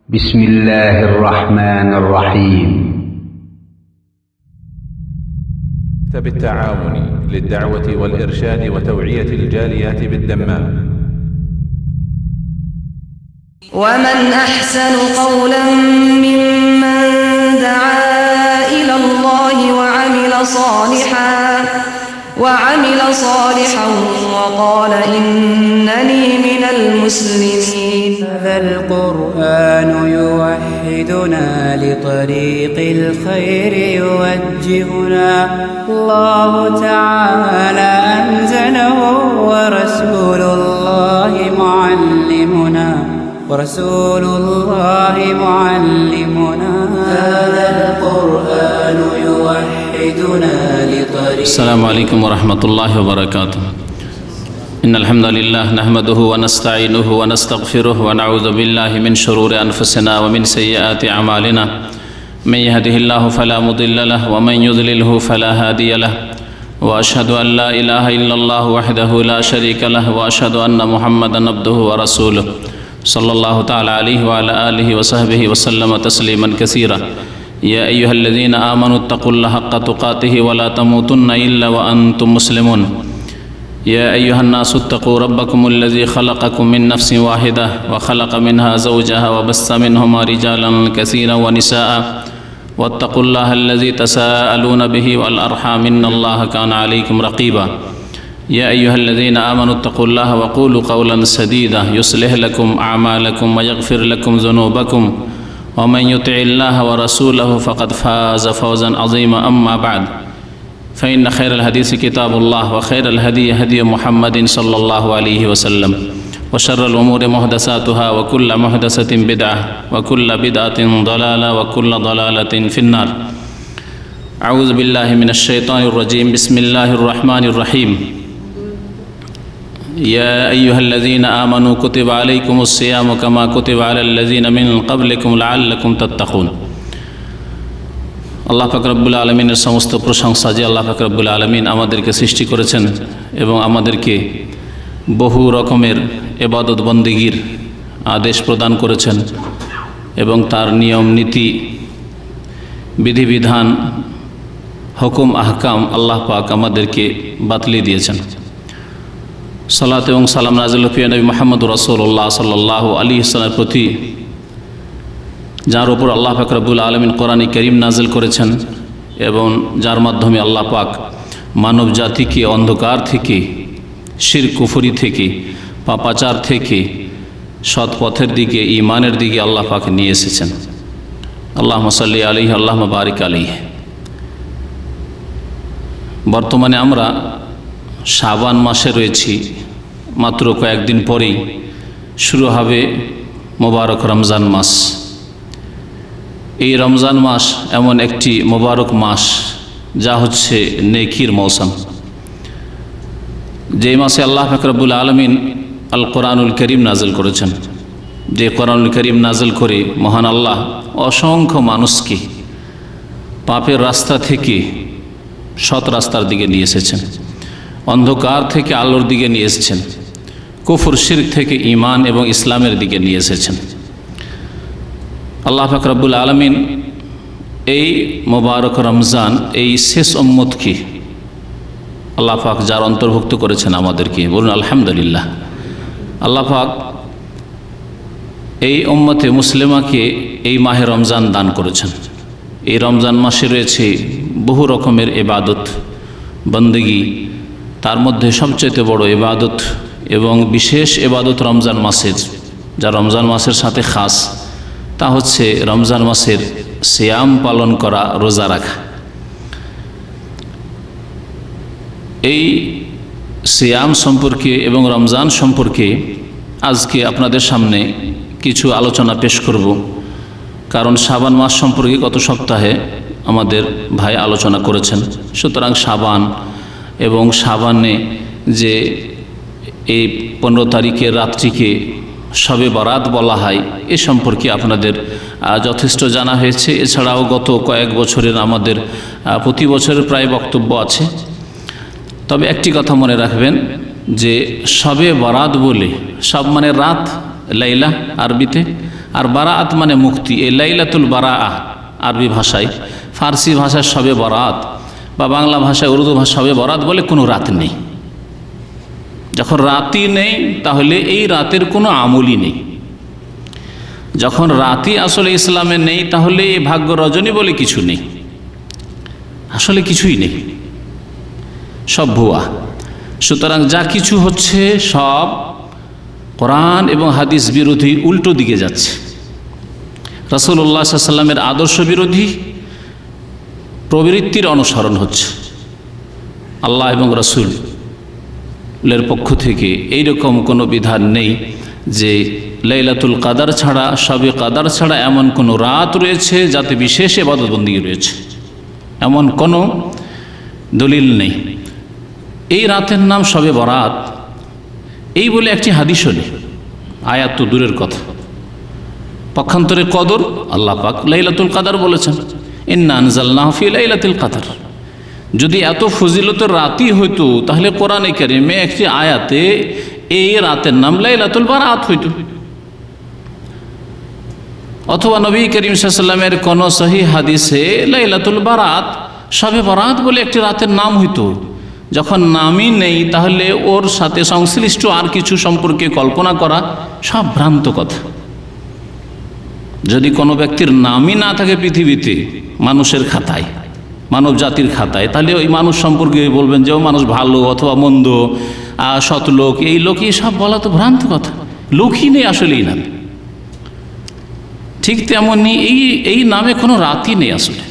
بسم الله الرحمن الرحيم. بالتعاون للدعوة والإرشاد وتوعية الجاليات بالدمام. ومن أحسن قولا ممن دعا إلى الله وعمل صالحا وقال إنني من المسلمين. هذا القرآن يوحدنا لطريق الخير يوجهنا. الله تعالى أنزله ورسول الله معلمنا هذا القرآن يوحدنا لطريق. السلام عليكم ورحمة الله وبركاته. إن الحمد لله نحمده ونستعينه ونستغفره ونعوذ بالله من شرور أنفسنا ومن سيئات أعمالنا. من يهده الله فلا مضل له ومن يضلله فلا هادي له. وأشهد أن لا إله إلا الله وحده لا شريك له وأشهد أن محمدا عبده ورسوله صلى الله تعالى عليه وعلى آله وصحبه وسلم تسليما كثيرا. يا أيها الذين آمنوا اتقوا الله حق تقاته ولا تموتن إلا وأنتم مسلمون. يا أيها الناس اتقوا ربكم الذي خلقكم من نفس واحدة وخلق منها زوجها وبث منهما رجالا كثيرا ونساء واتقوا الله الذي تساءلون به والأرحام إن الله كان عليكم رقيبا. يا أيها الذين آمنوا اتقوا الله وقولوا قولا سديدا يصلح لكم أعمالكم ويغفر لكم ذنوبكم ومن يطع الله ورسوله فقد فاز فوزا عظيما. أما بعد فإن خير الحديث كتاب الله وخير الهدي هدي محمد صلى الله عليه وسلم وشر الأمور محدثاتها وكل محدثة بدعة وكل بدعة ضلالة وكل ضلالة في النار. أعوذ بالله من الشيطان الرجيم. بسم الله الرحمن الرحيم. يا أيها الذين آمنوا كتب عليكم الصيام كما كتب على الذين من قبلكم لعلكم تتقون. আল্লাহ পাক রব্বুল আলমিনের সমস্ত প্রশংসা যে আল্লাহ পাক রব্বুল আলমিন আমাদেরকে সৃষ্টি করেছেন এবং আমাদেরকে বহু রকমের ইবাদত বন্দেগীর আদেশ প্রদান করেছেন এবং তার নিয়ম নীতি বিধিবিধান হুকুম আহকাম আল্লাহ পাক আমাদেরকে বাতলি দিয়েছেন। সালাত এবং সালাম নাযিল প্রিয় নবী মুহাম্মদ রাসূলুল্লাহ সাল্লাল্লাহু আলাইহি ওয়াসাল্লামের প্রতি, যার উপর আল্লাহ পাক রব্বুল আলামিন কোরআনে কারীম নাজিল করেছেন এবং যার মাধ্যমে আল্লাহ পাক মানব জাতিকে অন্ধকার থেকে, শিরক কুফরি থেকে, পাপাচার থেকে সৎ পথের দিকে, ঈমানের দিকে আল্লাহ পাক নিয়ে এসেছেন। আল্লাহুম্মা সাল্লি আলাইহি আল্লাহুম্মা বারিক আলাইহি। বর্তমানে আমরা শাবান মাসে রয়েছি। মাত্র কয়েকদিন পরেই শুরু হবে মোবারক রমজান মাস। এই রমজান মাস এমন একটি মোবারক মাস যা হচ্ছে নেকির মৌসুম, যে মাসে আল্লাহ পাক রব্বুল আলামিন আল কোরআনুল কারীম নাজিল করেছেন। যে কোরআনুল কারীম নাজিল করে মহান আল্লাহ অসংখ্য মানুষকে পাপের রাস্তা থেকে সৎ রাস্তার দিকে নিয়ে এসেছেন, অন্ধকার থেকে আলোর দিকে নিয়ে এসেছেন, কুফর শিরক থেকে ঈমান এবং ইসলামের দিকে নিয়ে এসেছেন। আল্লাহ পাক রব্বুল আলামিন এই মোবারক রমজান, এই শেষ উম্মতকে আল্লাহ পাক যার অন্তর্ভুক্ত করেছেন আমাদেরকে, বলুন আলহামদুলিল্লাহ। আল্লাহ পাক এই উম্মতে মুসলিমাকে এই মাহে রমজান দান করেছেন। এই রমজান মাসে রয়েছে বহু রকমের ইবাদত বন্দেগী, তার মধ্যে সবচেয়ে বড় ইবাদত এবং বিশেষ ইবাদত রমজান মাসের, যা রমজান মাসের সাথে খাস, তা হচ্ছে রমজান মাসের সিয়াম পালন করা, রোজা রাখা। এই সিয়াম সম্পর্কে এবং রমজান সম্পর্কে আজকে আপনাদের সামনে কিছু আলোচনা পেশ করব, কারণ শাবান মাস সম্পর্কে গত সপ্তাহে আমাদের ভাই আলোচনা করেছেন। সুতরাং শাবান এবং শাবানে যে এই 15 তারিখের রাত্রিকে শবে বারাত বলা হয়, এ সম্পর্কে আপনাদের যথেষ্ট জানা হয়েছে। এছাড়াও গত কয়েক বছরের আমাদের প্রতি বছরের প্রায় বক্তব্য আছে। তবে একটি কথা মনে রাখবেন যে শবে বারাত বলে, সব মানে রাত, লাইলা আরবিতে, আর বারাআত মানে মুক্তি। এই লাইলাতুল বারাআ আরবি ভাষায়, ফার্সি ভাষায় শবে বরাত, বা বাংলা ভাষায় উর্দু ভাষা শবে বরাত বলে কোনো রাত নেই। যখন রাতই নেই তাহলে এই রাতের কোনো আমলই নেই। যখন রাতই আসলে ইসলামে নেই তাহলে এই ভাগ্য রজনী বলে কিছু নেই, আসলে কিছুই নেই, সব ভুয়া। সুতরাং যা কিছু হচ্ছে সব কোরআন এবং হাদিস বিরোধী, উল্টো দিকে যাচ্ছে। রাসূলুল্লাহ সাল্লাল্লাহু আলাইহি ওয়াসাল্লামের আদর্শ বিরোধী প্রবৃত্তির অনুসরণ হচ্ছে। আল্লাহ এবং রাসূলের পক্ষ থেকে এইরকম কোনো বিধান নেই যে লাইলাতুল কাদার ছাড়া, শবে কাদার ছাড়া এমন কোনো রাত রয়েছে যাতে বিশেষ ইবাদতবন্দি রয়েছে, এমন কোনো দলিল নেই। এই রাতের নাম শবে বরাত, এই বলে একটি হাদিসও নেই, আয়াত তো দূরের কথা। পক্ষান্তরে কদর, আল্লাহ পাক লাইলাতুল কাদার বলেছেন, ইন্না আনজালনাহু ফি লাইলাতুল কাদর। যদি এত ফজিলতের রাতই হইতো তাহলে কোরআনে কারিমে একটি আয়াতে এই রাতের নাম লাইলাতুল বারাত হইতো, অথবা নবী করিম সাল্লাল্লাহু আলাইহি ওয়াসাল্লামের কোন সহিহ হাদিসে লাইলাতুল বারাত, শবে বরাত বলে একটি রাতের নাম হইতো। যখন নামই নেই তাহলে ওর সাথে সংশ্লিষ্ট আর কিছু সম্পর্কে কল্পনা করা সব ভ্রান্ত কথা। যদি কোনো ব্যক্তির নামই না থাকে পৃথিবীতে মানুষের খাতায়, মানব জাতির খাতায়, তাহলে ওই মানুষ সম্পর্কে বলবেন যে ও মানুষ ভালো অথবা মন্দ, সৎ লোক, এই লোকই সব বলা তো ভ্রান্ত কথা। লোকই নেই আসলেই নাম। ঠিক তেমনই এই নামে কোনো রাতই নেই আসলে,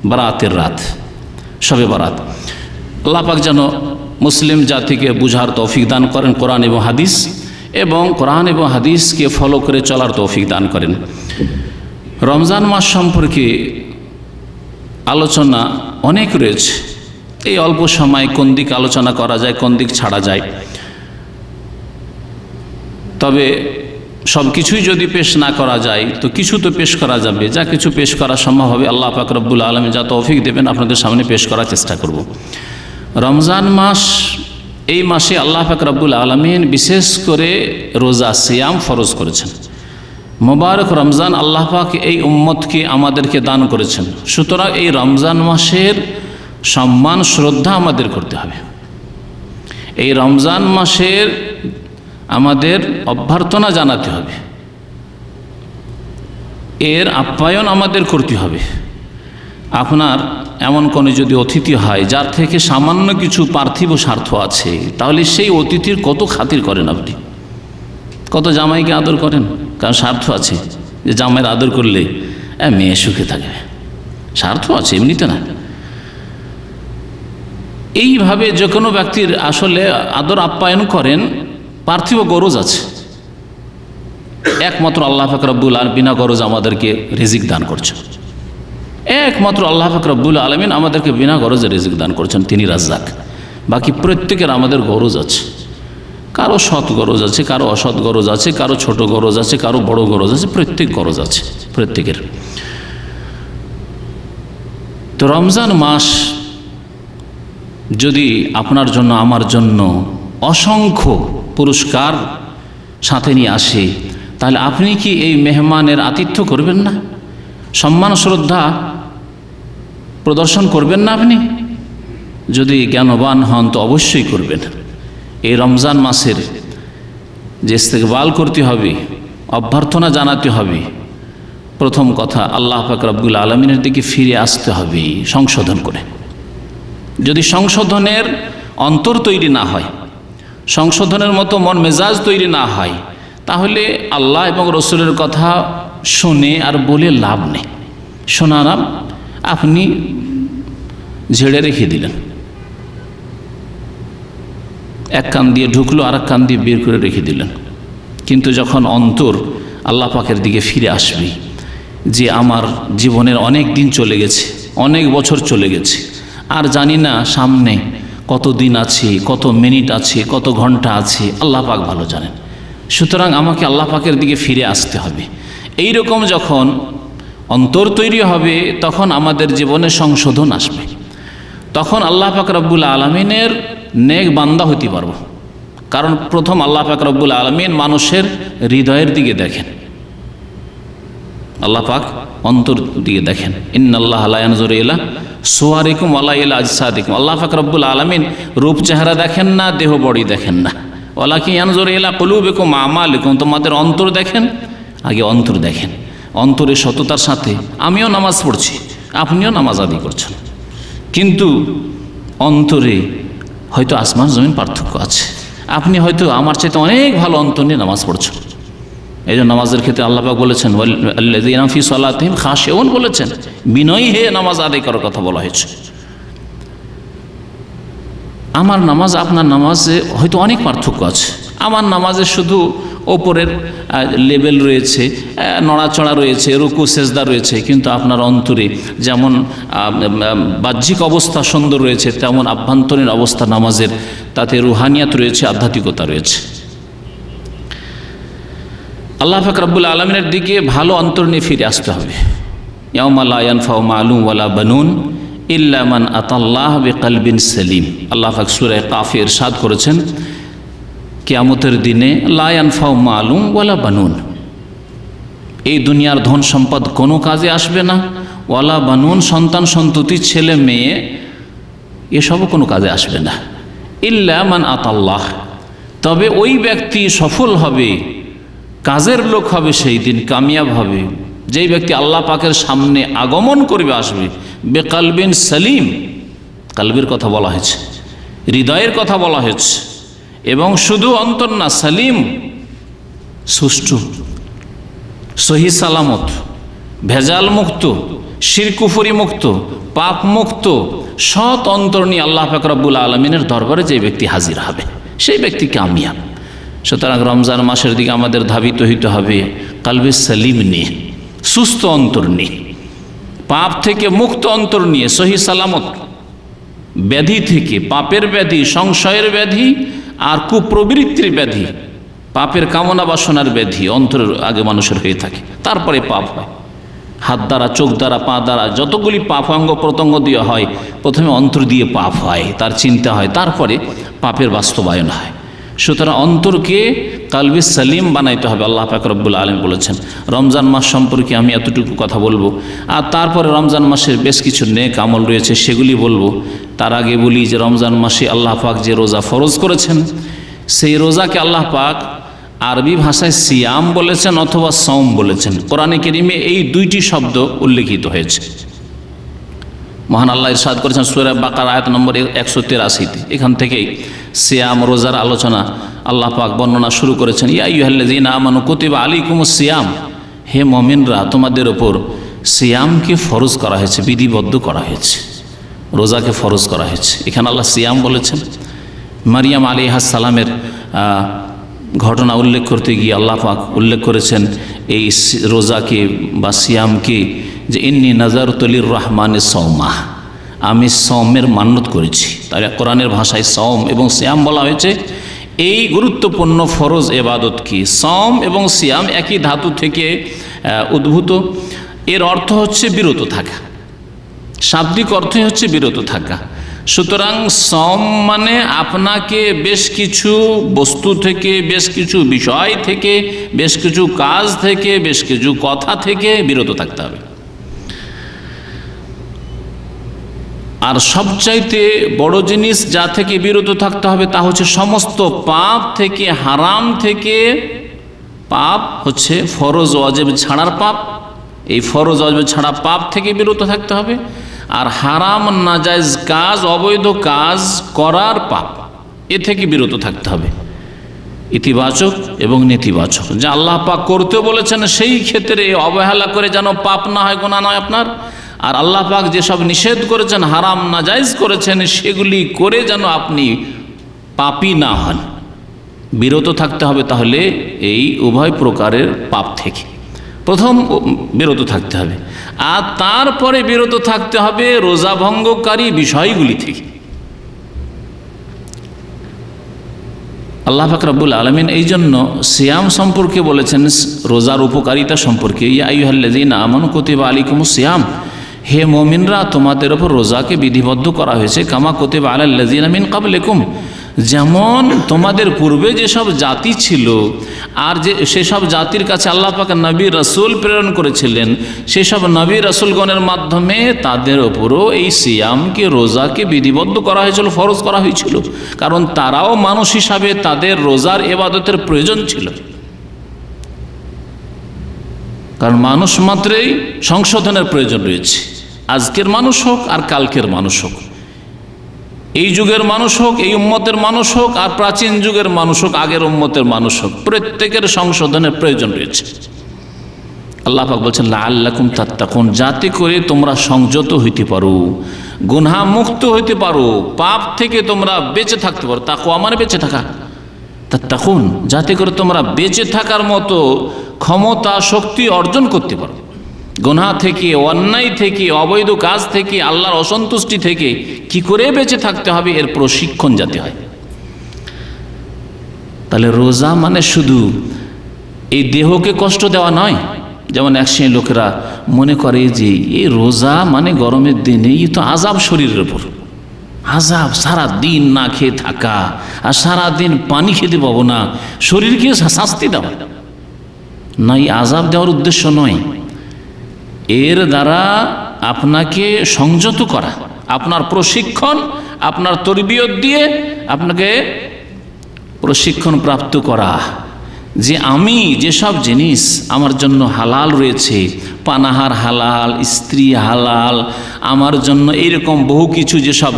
বারাতের রাত, শবে বারাত। আল্লাহ পাক যেন মুসলিম জাতিকে বুঝার তৌফিক দান করেন কোরআন এবং হাদিস, এবং কোরআন এবং হাদিসকে ফলো করে চলার তৌফিক দান করেন। রমজান মাস সম্পর্কে আলোচনা অনেক রয়েছে। এই অল্প সময় কোন দিক আলোচনা করা যায়, কোন দিক ছাড়া যায়। তবে সব কিছুই যদি পেশ না করা যায় তো কিছু তো পেশ করা যাবে। যা কিছু পেশ করা সম্ভব হবে আল্লাহ পাক রব্বুল আলামিন যা তৌফিক দেবেন আপনাদের সামনে পেশ করার চেষ্টা করব। রমজান মাস, এই মাসে আল্লাহ পাক রব্বুল আলামিন বিশেষ করে রোজা সিয়াম ফরজ করেছেন। মোবারক রমজান আল্লাহ পাক এই উম্মতকে আমাদেরকে দান করেছেন। সুতরাং এই রমজান মাসের সম্মান শ্রদ্ধা আমাদের করতে হবে। এই রমজান মাসের আমাদের অভ্যর্থনা জানাতে হবে, এর আপ্যায়ন আমাদের করতে হবে। আপনার এমন কোনো যদি অতিথি হয় যার থেকে সামান্য কিছু পার্থিব স্বার্থ আছে, তাহলে সেই অতিথির কত খাতির করেন আপনি, কত জামাইকে আদর করেন, কারণ স্বার্থ আছে যে জামাইয়ের আদর করলে মেয়ে সুখে থাকবে, স্বার্থ আছে, এমনিতে না। এইভাবে যে কোনো ব্যক্তির আসলে আদর আপ্যায়ন করেন, পার্থিব গরজ আছে। একমাত্র আল্লাহ পাক রব্বুল আলামিন বিনা গরজ আমাদেরকে রিজিক দান করছেন। একমাত্র আল্লাহ পাক রব্বুল আলামিন আমাদেরকে বিনা গরজে রিজিক দান করছেন, তিনি রাজ্জাক। বাকি প্রত্যেকের আমাদের গরজ আছে, কারো সৎ গরজ আছে, কারো অসৎ গরজ আছে, কারো ছোট গরজ আছে, কারো বড় গরজ আছে, প্রত্যেক গরজ আছে প্রত্যেকের। তো রমজান মাস যদি আপনার জন্য আমার জন্য অসংখ্য পুরস্কার সাথে নিয়ে আসে, তাহলে আপনি কি এই মেহমানের আতিথ্য করবেন না? সম্মান শ্রদ্ধা প্রদর্শন করবেন না? আপনি যদি জ্ঞানবান হন তো অবশ্যই করবেন। এই রমজান মাসের যে ইস্তেকবাল করতে হবে, অভ্যর্থনা জানাতে হবে, প্রথম কথা আল্লাহ পাক রব্বুল আলামিনের দিকে ফিরে আসতে হবে সংশোধন করে। যদি সংশোধনের অন্তর তৈরি না হয়, সংশোধনের মতো মন মেজাজ তৈরি না হয়, তাহলে আল্লাহ এবং রসুলের কথা শুনে আর বলে লাভ নেই। শোনালাম, আপনি ঝেড়ে রেখে দিলেন, এক কান দিয়ে ঢুকলো আর এক কান দিয়ে বের করে রেখে দিলেন। কিন্তু যখন অন্তর আল্লাহ পাকের দিকে ফিরে আসবে, যে আমার জীবনের অনেক দিন চলে গেছে, অনেক বছর চলে গেছে, আর জানি না সামনে কত দিন আছে, কত মিনিট আছে, কত ঘন্টা আছে, আল্লাহ পাক ভালো জানেন। সুতরাং আমাকে আল্লাহ পাকের দিকে ফিরে আসতে হবে। এই রকম যখন অন্তর তৈরি হবে, তখন আমাদের জীবনে সংশোধন আসবে। তখন আল্লাহ পাক রব্বুল আলামিনের নেক বান্দা হতে পারব। কারণ প্রথম আল্লাহ পাক রব্বুল আলামিন মানুষের হৃদয়ের দিকে দেখেন। আল্লাহ পাক অন্তর দিয়ে দেখেন। ইন্নাল্লাহ লা ইয়ানজুরু ইলা সুওয়ারিকুম ওয়ালা ইলা আজসাদিকুম। আল্লাহ পাক রব্বুল আলামিন রূপ চেহারা দেখেন না, দেহ বডি দেখেন না। ওয়ালাকিন ইয়ানজুরু ইলা কুলুবিকুম ওয়া আমালিকুম, তোমাদের অন্তর দেখেন। আগে অন্তর দেখেন, অন্তরের সততার সাথে আমিও নামাজ পড়ছি, আপনিও নামাজ আদায় করছেন, কিন্তু অন্তরে হয়তো আসমান জমিন পার্থক্য আছে। আপনি হয়তো আমার চাইতে অনেক ভালো অন্তর নিয়ে নামাজ পড়ছেন। এই জন্য নামাজের ক্ষেত্রে আল্লাহ পাক বলেছেন আল্লাযীনা ফি সালাতিহিম খাশিউন, বলেছেন বিনয়ী হয়ে নামাজ আদায় করার কথা বলা হয়েছে। আমার নামাজ আপনার নামাজে হয়তো অনেক পার্থক্য আছে। আমার নামাজে শুধু ওপরের লেভেল রয়েছে, নড়াচড়া রয়েছে, রুকু সেজদা রয়েছে, কিন্তু আপনার অন্তরে যেমন বাহ্যিক অবস্থা সুন্দর রয়েছে, তেমন আভ্যন্তরীণ অবস্থা নামাজের, তাতে রুহানিয়াত রয়েছে, আধ্যাত্মিকতা রয়েছে। আল্লাহ পাক রব্বুল আলামিনের দিকে ভালো অন্তর নিয়ে ফিরে আসতে হবে। ইয়াউমা লা ইয়ানফাউ মালুন ওয়ালা বানুন ইল্লা মান আতাল্লাহ বিকলবিন সালিম। আল্লাহ পাক সূরা কাফে ইরশাদ করেছেন, কিয়ামতের দিনে লা ইয়ানফাউ মালুন ওয়ালা বানুন, এই দুনিয়ার ধন সম্পদ কোনো কাজে আসবে না, ওয়ালা বানুন সন্তান সন্ততি ছেলে মেয়ে এসবও কোনো কাজে আসবে না, ইল্লা মান আতাল্লাহ, তবে ওই ব্যক্তি সফল হবে, কাজের লোক হবে, সেই দিন কামিয়াব হবে, যেই ব্যক্তি আল্লাহ পাকের সামনে আগমন করবে, আসবে বেকালবিন সালিম। কালবির কথা বলা হয়েছে, হৃদয়ের কথা বলা হয়েছে, এবং শুধু অন্তর না, সালিম, সুষ্ঠু, সহি সালামত, ভেজাল মুক্ত, শিরকুফরি মুক্ত, পাপ মুক্ত, সৎ অন্তর নিয়ে আল্লাহ পাক রব্বুল আলামিনের দরবারে যে ব্যক্তি হাজির হবে, সেই ব্যক্তি কামিয়াব। সুতরাং রমজান মাসের দিকে আমাদের ধাবিত হইতে হবে কালবে সালিম নিয়ে, সুস্থ অন্তর নিয়ে, পাপ থেকে মুক্ত অন্তর নিয়ে, সহি সালামত, ব্যাধি থেকে, পাপের ব্যাধি, সংশয়ের ব্যাধি আর কুপ্রবৃত্তির ব্যাধি, পাপের কামনা বাসনার ব্যাধি অন্তরের আগে মানুষের হয়ে থাকে, তারপরে পাপ হয়। হাত দ্বারা, চোখ দ্বারা, পা দ্বারা যতগুলি পাপ অঙ্গ প্রত্যঙ্গ দিয়ে হয়, প্রথমে অন্তর দিয়ে পাপ হয়, তার চিন্তা হয়, তারপরে পাপের বাস্তবায়ন হয়। সুতরাং অন্তরকে কালবে সালিম বানাইতে হবে। আল্লাহ পাক রব্বুল আলামিন বলেছেন। রমজান মাস সম্পর্কে আমি এতটুকু কথা বলবো, আর তারপরে রমজান মাসের বেশ কিছু নেক আমল রয়েছে, সেগুলি বলবো। তার আগে বলি যে রমজান মাসে আল্লাহ পাক যে রোজা ফরজ করেছেন, সেই রোজাকে আল্লাহ পাক আরবি ভাষায় সিয়াম বলেছেন অথবা সওম বলেছেন। কোরআনে কারীমে এই দুইটি শব্দ উল্লেখিত হয়েছে। মহান আল্লাহ ইরশাদ করেছেন সূরা বাকারা আয়াত নম্বর 183-তে, এখান থেকেই সিয়াম, রোজার আলোচনা আল্লাহ পাক বর্ণনা শুরু করেছেন। ইয়া আইয়ুহাল্লাযীনা আমানু কুতিবা আলাইকুমুস সিয়াম, হে মুমিনরা, তোমাদের ওপর সিয়ামকে ফরজ করা হয়েছে, বিধিবদ্ধ করা হয়েছে, রোজাকে ফরজ করা হয়েছে। এখানে আল্লাহ সিয়াম বলেছেন। মারিয়াম আলাইহিস সালামের ঘটনা উল্লেখ করতে গিয়ে আল্লাহ পাক উল্লেখ করেছেন এই রোজাকে বা সিয়ামকে, যে ইন্নী নাযারতু লির-রহমানি সাওমা, আমি সওমের মান্যত করেছি। তাই কোরআনের ভাষায় সওম এবং সিয়াম বলা হয়েছে। এই গুরুত্বপূর্ণ ফরজ এবাদত কি, সওম এবং সিয়াম একই ধাতু থেকে উদ্ভূত। এর অর্থ হচ্ছে বিরত থাকা, শাব্দিক অর্থই হচ্ছে বিরত থাকা। সুতরাং সওম মানে আপনাকে বেশ কিছু বস্তু থেকে, বেশ কিছু বিষয় থেকে, বেশ কিছু কাজ থেকে, বেশ কিছু কথা থেকে বিরত থাকতে হবে। আর সবচাইতে বড় জিনিস যা থেকে বিরত থাকতে হবে তা হচ্ছে সমস্ত পাপ থেকে, হারাম থেকে। পাপ হচ্ছে ফরজ ওয়াজিব ছাড়ার পাপ, এই ফরজ ওয়াজিব ছাড়া পাপ থেকে বিরত থাকতে হবে। আর হারাম নাজায়েজ কাজ, অবৈধ কাজ করার পাপ, এ থেকে বিরত থাকতে হবে। ইতিবাচক এবং নেতিবাচক যা আল্লাহ পাক করতে বলেছেন, সেই ক্ষেত্রে অবহেলা করে যেন পাপ না হয়, গুনাহ নয় আপনার। আর আল্লাহ পাক যেসব নিষেধ করেছেন, হারাম নাজায়েজ করেছেন, সেগুলি করে যেন আপনি পাপী না হন, বিরত থাকতে হবে। তাহলে এই উভয় প্রকারের পাপ থেকে প্রথম বিরত থাকতে হবে, আর তারপরে বিরত থাকতে হবে রোজা ভঙ্গকারী বিষয়গুলি থেকে। আল্লাহ পাক রব্বুল আলামিন এই জন্য সিয়াম সম্পর্কে বলেছেন, রোজার উপকারিতা সম্পর্কে, ইয়া আইয়ুহাল্লাযীনা আমানু কুতিবা আলাইকুমুস সিয়াম, হে মুমিনরা, তোমাদের উপর রোজাকে বিধিবদ্ধ করা হয়েছে, কামা কুতিবা আলাল্লাযীনা মিন ক্বাবলিকুম, যেমন তোমাদের পূর্বে যেসব জাতি ছিল আর যে সেসব জাতির কাছে আল্লাহ পাক নবী রাসূল প্রেরণ করেছিলেন, সেসব নবী রাসূলগণের মাধ্যমে তাদের ওপরও এই সিয়ামকে, রোজাকে বিধিবদ্ধ করা হয়েছিল, ফরজ করা হয়েছিল। কারণ তারাও মানুষ হিসাবে তাদের রোজার ইবাদতের প্রয়োজন ছিল। কারণ মানুষ মাত্রই সংশোধনের প্রয়োজন রয়েছে, আজকের মানুষ হোক আর কালকের মানুষ হোক, এই যুগের মানুষ হোক, এই উম্মতের মানুষ হোক আর প্রাচীন যুগের মানুষ হোক, আগের উম্মতের মানুষ হোক, প্রত্যেকের সংশোধনের প্রয়োজন রয়েছে। আল্লাহ পাক বলছেন লাআল্লাকুম তাত্তাকুন, যাতে করে তোমরা সংযত হইতে পারো, গুনাহ মুক্ত হইতে পারো, পাপ থেকে তোমরা বেঁচে থাকতে পারো। তাকওয়া মানে বেঁচে থাকা, তাত্তাকুন যাতে করে তোমরা বেঁচে থাকার মতো ক্ষমতা, শক্তি অর্জন করতে পারো। গুনাহ থেকে, অন্যায় থেকে, অবৈধ কাজ থেকে, আল্লাহর অসন্তুষ্টি থেকে কি করে বেঁচে থাকতে হবে এর প্রশিক্ষণ যাতে হয়। তাহলে রোজা মানে শুধু এই দেহকে কষ্ট দেওয়া নয়। যেমন এক শ্রেণীর লোকেরা মনে করে যে এই রোজা মানে গরমের দিনে এই তো আযাব শরীরের উপর, আযাব, সারা দিন না খেয়ে থাকা আর সারা দিন পানি খেতে পাবো না, শরীরকে শাস্তি দেওয়া। না, এই আযাব দেওয়ার উদ্দেশ্য নয়। এর দ্বারা আপনাকে সংযত করা, আপনার প্রশিক্ষণ, আপনার তরবিয়ত দিয়ে আপনাকে প্রশিক্ষণ প্রাপ্ত করা যে আমি যেসব জিনিস আমার জন্য হালাল রয়েছে, পানাহার হালাল, স্ত্রী হালাল, আমার জন্য এইরকম বহু কিছু যেসব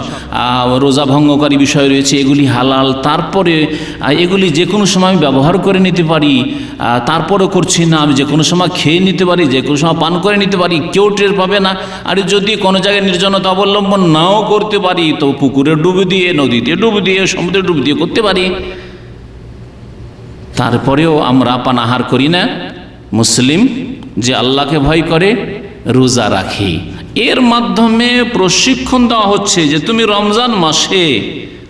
রোজা ভঙ্গকারী বিষয় রয়েছে এগুলি হালাল, তারপরে এগুলি যে কোনো সময় আমি ব্যবহার করে নিতে পারি, তারপরেও করছি না, আমি যে কোনো সময় খেয়ে নিতে পারি, যে কোনো সময় পান করে নিতে পারি, কেউ টের পাবে না। আর যদি কোনো জায়গায় নির্জনতা অবলম্বন নাও করতে পারি তো পুকুরে ডুব দিয়ে, নদীতে ডুব দিয়ে, সমুদ্রে ডুব দিয়ে করতে পারি, তারপরেও আমরা পানাহার করি না। মুসলিম যে আল্লাহকে ভয় করে রোজা রাখে, এর মাধ্যমে প্রশিক্ষণ দেওয়া হচ্ছে যে তুমি রমজান মাসে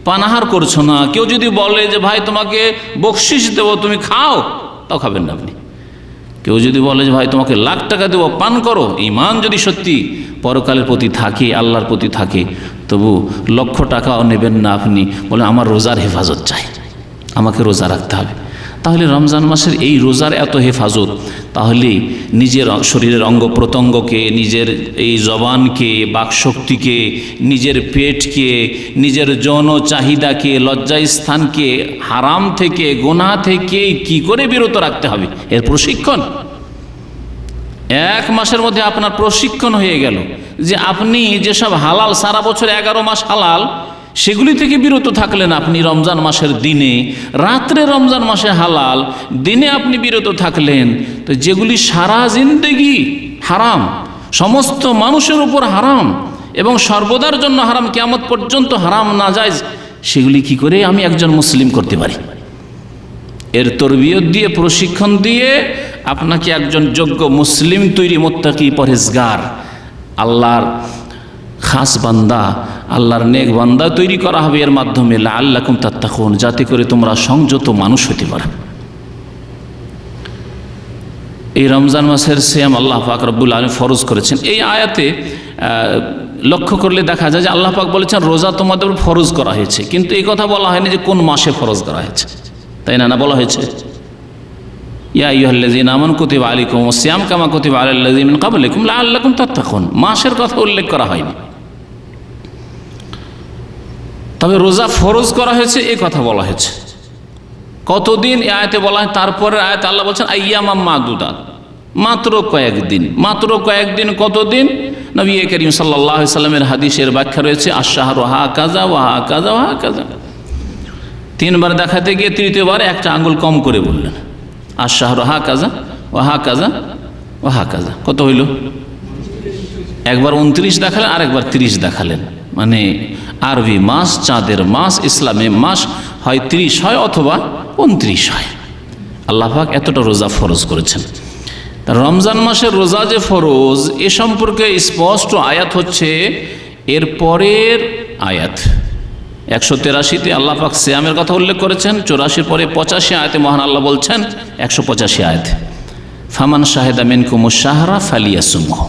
পানাহার করছো না। কেউ যদি বলে যে ভাই তোমাকে বকশিস দেবো, তুমি খাও, তাও খাবেন না আপনি। কেউ যদি বলে যে ভাই তোমাকে লাখ টাকা দেবো, পান করো, ঈমান যদি সত্যি পরকালের প্রতি থাকে, আল্লাহর প্রতি থাকে, তবু লক্ষ টাকাও নেবেন না আপনি, বলে আমার রোজার হেফাজত চাই, আমাকে রোজা রাখতে হবে। তাহলে রমজান মাসের এই রোজার এত হেফাজত, তাহলে নিজের শরীরের অঙ্গ প্রত্যঙ্গকে, নিজের এই জবানকে, বাকশক্তিকে, নিজের পেটকে, নিজের যৌন চাহিদাকে, লজ্জাস্থানকে হারাম থেকে, গুনাহ থেকে কি করে বিরত রাখতে হবে এর প্রশিক্ষণ। এক মাসের মধ্যে আপনার প্রশিক্ষণ হয়ে গেল যে আপনি যেসব হালাল, সারা বছর 11 মাস হালাল, সেগুলি থেকে বিরত থাকলেন আপনি রমজান মাসের দিনে, রাত্রে রমজান মাসে হালাল, দিনে আপনি বিরত থাকলেন। তো যেগুলি সারা জিন্দেগি হারাম, সমস্ত মানুষের উপর হারাম এবং সর্বদার জন্য হারাম, কিয়ামত পর্যন্ত হারাম নাজায়েজ, সেগুলি কি করে আমি একজন মুসলিম করতে পারি? এর তরবিয়ত দিয়ে, প্রশিক্ষণ দিয়ে আপনাকে একজন যোগ্য মুসলিম তৈরি, মুত্তাকি, পরহেজগার, আল্লাহর খাস বান্দা, আল্লাহর নেক বান্দা তৈরি করা হবে এর মাধ্যমে। লাআল্লাকুম তাত্তাকুন, যাতে করে তোমরা সংযত মানুষ হতে পারো। এই রমজান মাসের সিয়াম আল্লাহ পাক রব্বুল আলামিন ফরজ করেছেন। এই আয়াতে লক্ষ্য করলে দেখা যায় যে আল্লাহ পাক বলেছেন রোজা তোমাদের ফরজ করা হয়েছে, কিন্তু এই কথা বলা হয়নি যে কোন মাসে ফরজ করা হয়েছে, তাই না? বলা হয়েছে ইয়া আইয়ুহাল্লাযীনা আমানু কুতিবা আলাইকুমুস সিয়াম কামা কুতিবা আলাল্লাযীনা মিন ক্বাবলিকুম লাআল্লাকুম তাত্তাকুন। মাসের কথা উল্লেখ করা হয়নি, তবে রোজা ফরজ করা হয়েছে এই কথা বলা হয়েছে। কতদিন এই আয়াতে বলা হয়? তারপরে আয়াতে আল্লাহ বলছেন আইয়ামাম মাদুদাত, মাত্র কয়েকদিন। মাত্র কয়েকদিন, কতদিন? নবী করিম সাল্লাল্লাহু আলাইহি সাল্লামের হাদিসের ব্যাখ্যা রয়েছে আশ-শাহরু হাকাযা ওয়া হাকাযা ওয়া হাকাযা। 3 বার দেখাতে গিয়ে তৃতীয়বার একটা আঙ্গুল কম করে বললেন আশ-শাহরু হাকাযা ওয়া হাকাযা ওয়া হাকাযা। কত হইল? একবার 29 দেখালেন, আরেকবার 30 দেখালেন। মানে আরবি মাস, চাঁদের মাস, ইসলামে মাস হয় 30 হয় অথবা 29 হয়। আল্লাহ পাক এতটা রোজা ফরজ করেছেন। রমজান মাসের রোজা যে ফরজ, এ সম্পর্কে স্পষ্ট আয়াত হচ্ছে এর পরের আয়াত 183-তে আল্লাহ পাক সিয়ামের কথা উল্লেখ করেছেন। 84 পরে 85 আয়াতে মহান আল্লাহ বলছেন, 185 আয়াতে ফামান শাহেদা মিনকুমুশ শাহরা ফালিয়াসুমহু,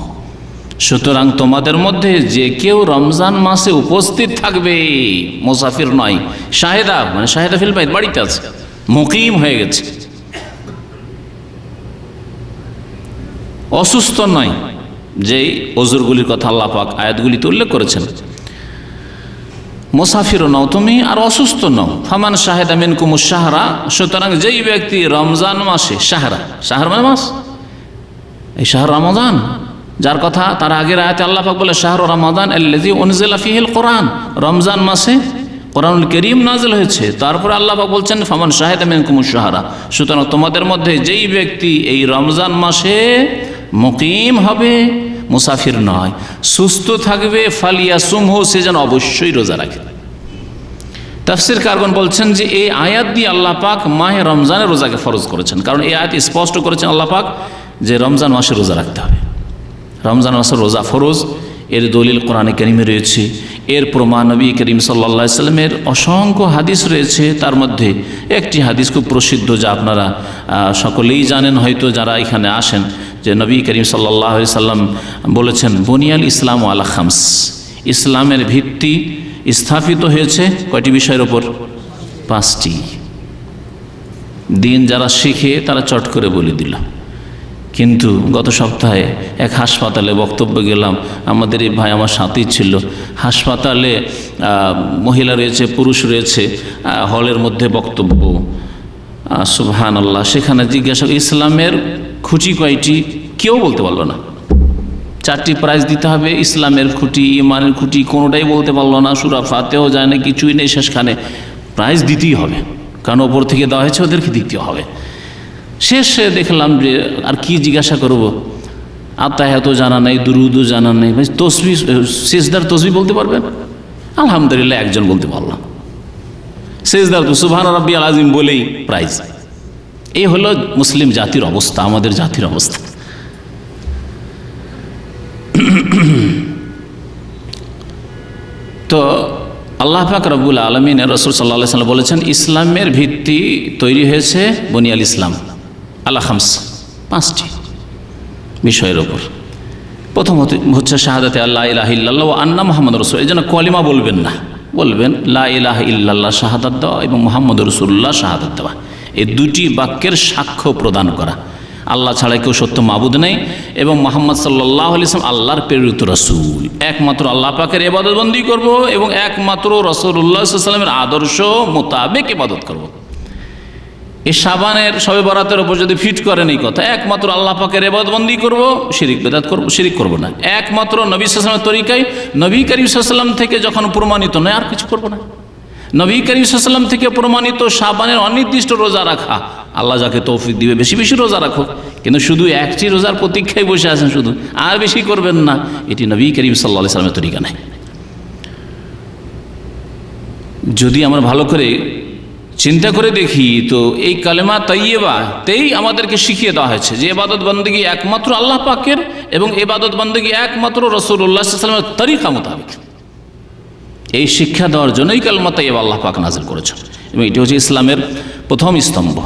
সুতরাং তোমাদের মধ্যে যে কেউ রমজান মাসে উপস্থিত থাকবে, মুসাফির নয়, শাহেদা মানে শাহেদা ফিল বাইত, বাড়িতে আছে, মুকিম হয়ে গেছে, অসুস্থ নয়, যেই ওজুরগুলির কথা আল্লাহ পাক আয়াতগুলিতে উল্লেখ করেছেন। মুসাফিরও নও তুমি আর অসুস্থ নও। ফামান শাহেদা মিনকুমুশ শাহরা, সুতরাং যেই ব্যক্তি রমজান মাসে, শাহরা শাহর মানে মাস, এই শাহর রমজান যার কথা তার আগের আয়াতে আল্লাহ পাক বলে শাহরু রমাদান আল্লাযী উনজিলা ফীহিল কোরআন, রমজান মাসে কোরআনুল কারীম নাযিল হয়েছে। তারপরে আল্লাহ পাক বলছেন ফামান শাহিদা মিনকুমুশ শাহরা, সুতরাং তোমাদের মধ্যে যেই ব্যক্তি এই রমজান মাসে মুকিম হবে, মুসাফির নয়, সুস্থ থাকবে, ফালিয়াসুমহু, সে যেন অবশ্যই রোজা রাখে। তাফসীর কারগণ বলছেন যে এই আয়াত দিয়ে আল্লাহ পাক মাহে রমজানের রোজাকে ফরজ করেছেন, কারণ এই আয়াত স্পষ্ট করেছেন আল্লাহ পাক যে রমজান মাসে রোজা রাখতে হবে, রমজান মাসের রোজা ফরজ। এর দলিল কোরআনে কারিমে রয়েছে, এর প্রমাণ নবী করিম সাল্লাল্লাহু আলাইহি সাল্লামের অসংখ্য হাদিস রয়েছে। তার মধ্যে একটি হাদিস খুব প্রসিদ্ধ, যা আপনারা সকলেই জানেন হয়তো যারা এখানে আসেন, যে নবী করিম সাল্লাল্লাহু আলাইহি সাল্লাম বলেছেন বুনিয়াল ইসলাম আলা খামস, ইসলামের ভিত্তি স্থাপিত হয়েছে কয়টি বিষয়ের ওপর? 5টি। দিন যারা শিখে তারা চট করে বলে দিল, কিন্তু গত সপ্তাহে এক হাসপাতালে বক্তব্য গেলাম, আমাদের এই ভাই আমার সাথেই ছিল, হাসপাতালে মহিলা রয়েছে, পুরুষ রয়েছে, হলের মধ্যে বক্তব্য, সুবহানাল্লাহ। সেখানে জিজ্ঞাসা ইসলামের খুঁটি কয়টি, কেউ বলতে পারলো না। 4টি প্রাইজ দিতে হবে, ইসলামের খুঁটি, ইমানের খুঁটি কোনোটাই বলতে পারলো না, সূরা ফাতিহাও যায় না, কিছুই নেই, শেষখানে প্রাইজ দিতেই হবে, কারণ ওপর থেকে দেওয়া হয়েছে, ওদেরকে দিতে হবে। শেষে দেখলাম যে আর কি জিজ্ঞাসা করব, আত্তাহিয়াতও জানা নেই, দুরুদও জানা নেই, ভাই তসবিহ, সিজদার তসবিহ বলতে পারবেন? আলহামদুলিল্লাহ একজন বলতে পারলাম, সিজদার তো সুবহান রাব্বিয়াল আযীম বলেই প্রাইজ। এই হলো মুসলিম জাতির অবস্থা, আমাদের জাতির অবস্থা। তো আল্লাহ পাক রব্বুল আলামিন রাসূল সাল্লাল্লাহু আলাইহি ওয়াসাল্লাম বলেছেন ইসলামের ভিত্তি তৈরি হয়েছে বুনিয়াল ইসলাম আলা খামস, 5টি বিষয়ের ওপর। প্রথমত হচ্ছে শাহাদাতে আল্লা ইলাহা ইল্লাল্লাহ ওয়া আন্না মুহাম্মাদুর রাসূল, এই জন্য কলিমা বলবেন না, বলবেন লা ইলাহা ইল্লাল্লাহ শাহাদাত দেওয়া এবং মুহাম্মাদুর রাসূলুল্লাহ শাহাদাত দেওয়া, এই 2টি বাক্যের সাক্ষ্য প্রদান করা আল্লাহ ছাড়া কেউ সত্য মাবুদ নেই এবং মুহাম্মদ সাল্লাল্লাহু আলাইহি ওয়াসাল্লাম আল্লাহর প্রেরিত রাসূল, একমাত্র আল্লাহ পাকের ইবাদত বন্দি করব এবং একমাত্র রাসূলুল্লাহ সাল্লাল্লাহু আলাইহি ওয়াসাল্লামের আদর্শ মোতাবেক ইবাদত করব। এই শাবানের শবে বরাতের উপর যদি ফিট করেন এই কথা, একমাত্র আল্লাহ পাকের ইবাদত বন্দি করব, শিরিক বিদআত করব, শিরিক করব না, একমাত্র নবী সাল্লাল্লাহু আলাইহি ওয়াসাল্লামের তরিকায়, নবী করিম সাল্লাল্লাহু আলাইহি ওয়াসাল্লাম থেকে যখন প্রমাণিত নয় আর কিছু করব না, নবী করিম সাল্লাল্লাহু আলাইহি ওয়াসাল্লাম থেকে প্রমাণিত শাবানের অনির্দিষ্ট রোজা রাখা, আল্লাহ যাকে তৌফিক দিবে বেশি বেশি রোজা রাখো, কিন্তু শুধু একটি রোজার প্রতীক্ষায় বসে আছেন শুধু, আর বেশি করবেন না, এটি নবী করিম সাল্লাল্লাহু আলাইহি ওয়াসাল্লামের তরিকা নাই। যদি আমরা ভালো করে চিন্তা করে দেখি তো এই কালেমা তাইয়্যিবাতেই আমাদেরকে শিখিয়ে দেওয়া হয়েছে যে ইবাদত বন্দেগী একমাত্র আল্লাহ পাকের এবং ইবাদত বন্দেগী একমাত্র রাসূলুল্লাহ সাল্লাল্লাহু আলাইহি ওয়াসাল্লামের তরিকা মোতাবেক। এই শিক্ষা দেওয়ার জন্যই কালেমা তাইয়্যিবা আল্লাহ পাক নাযিল করেছেন এবং এটি হচ্ছে ইসলামের প্রথম স্তম্ভ।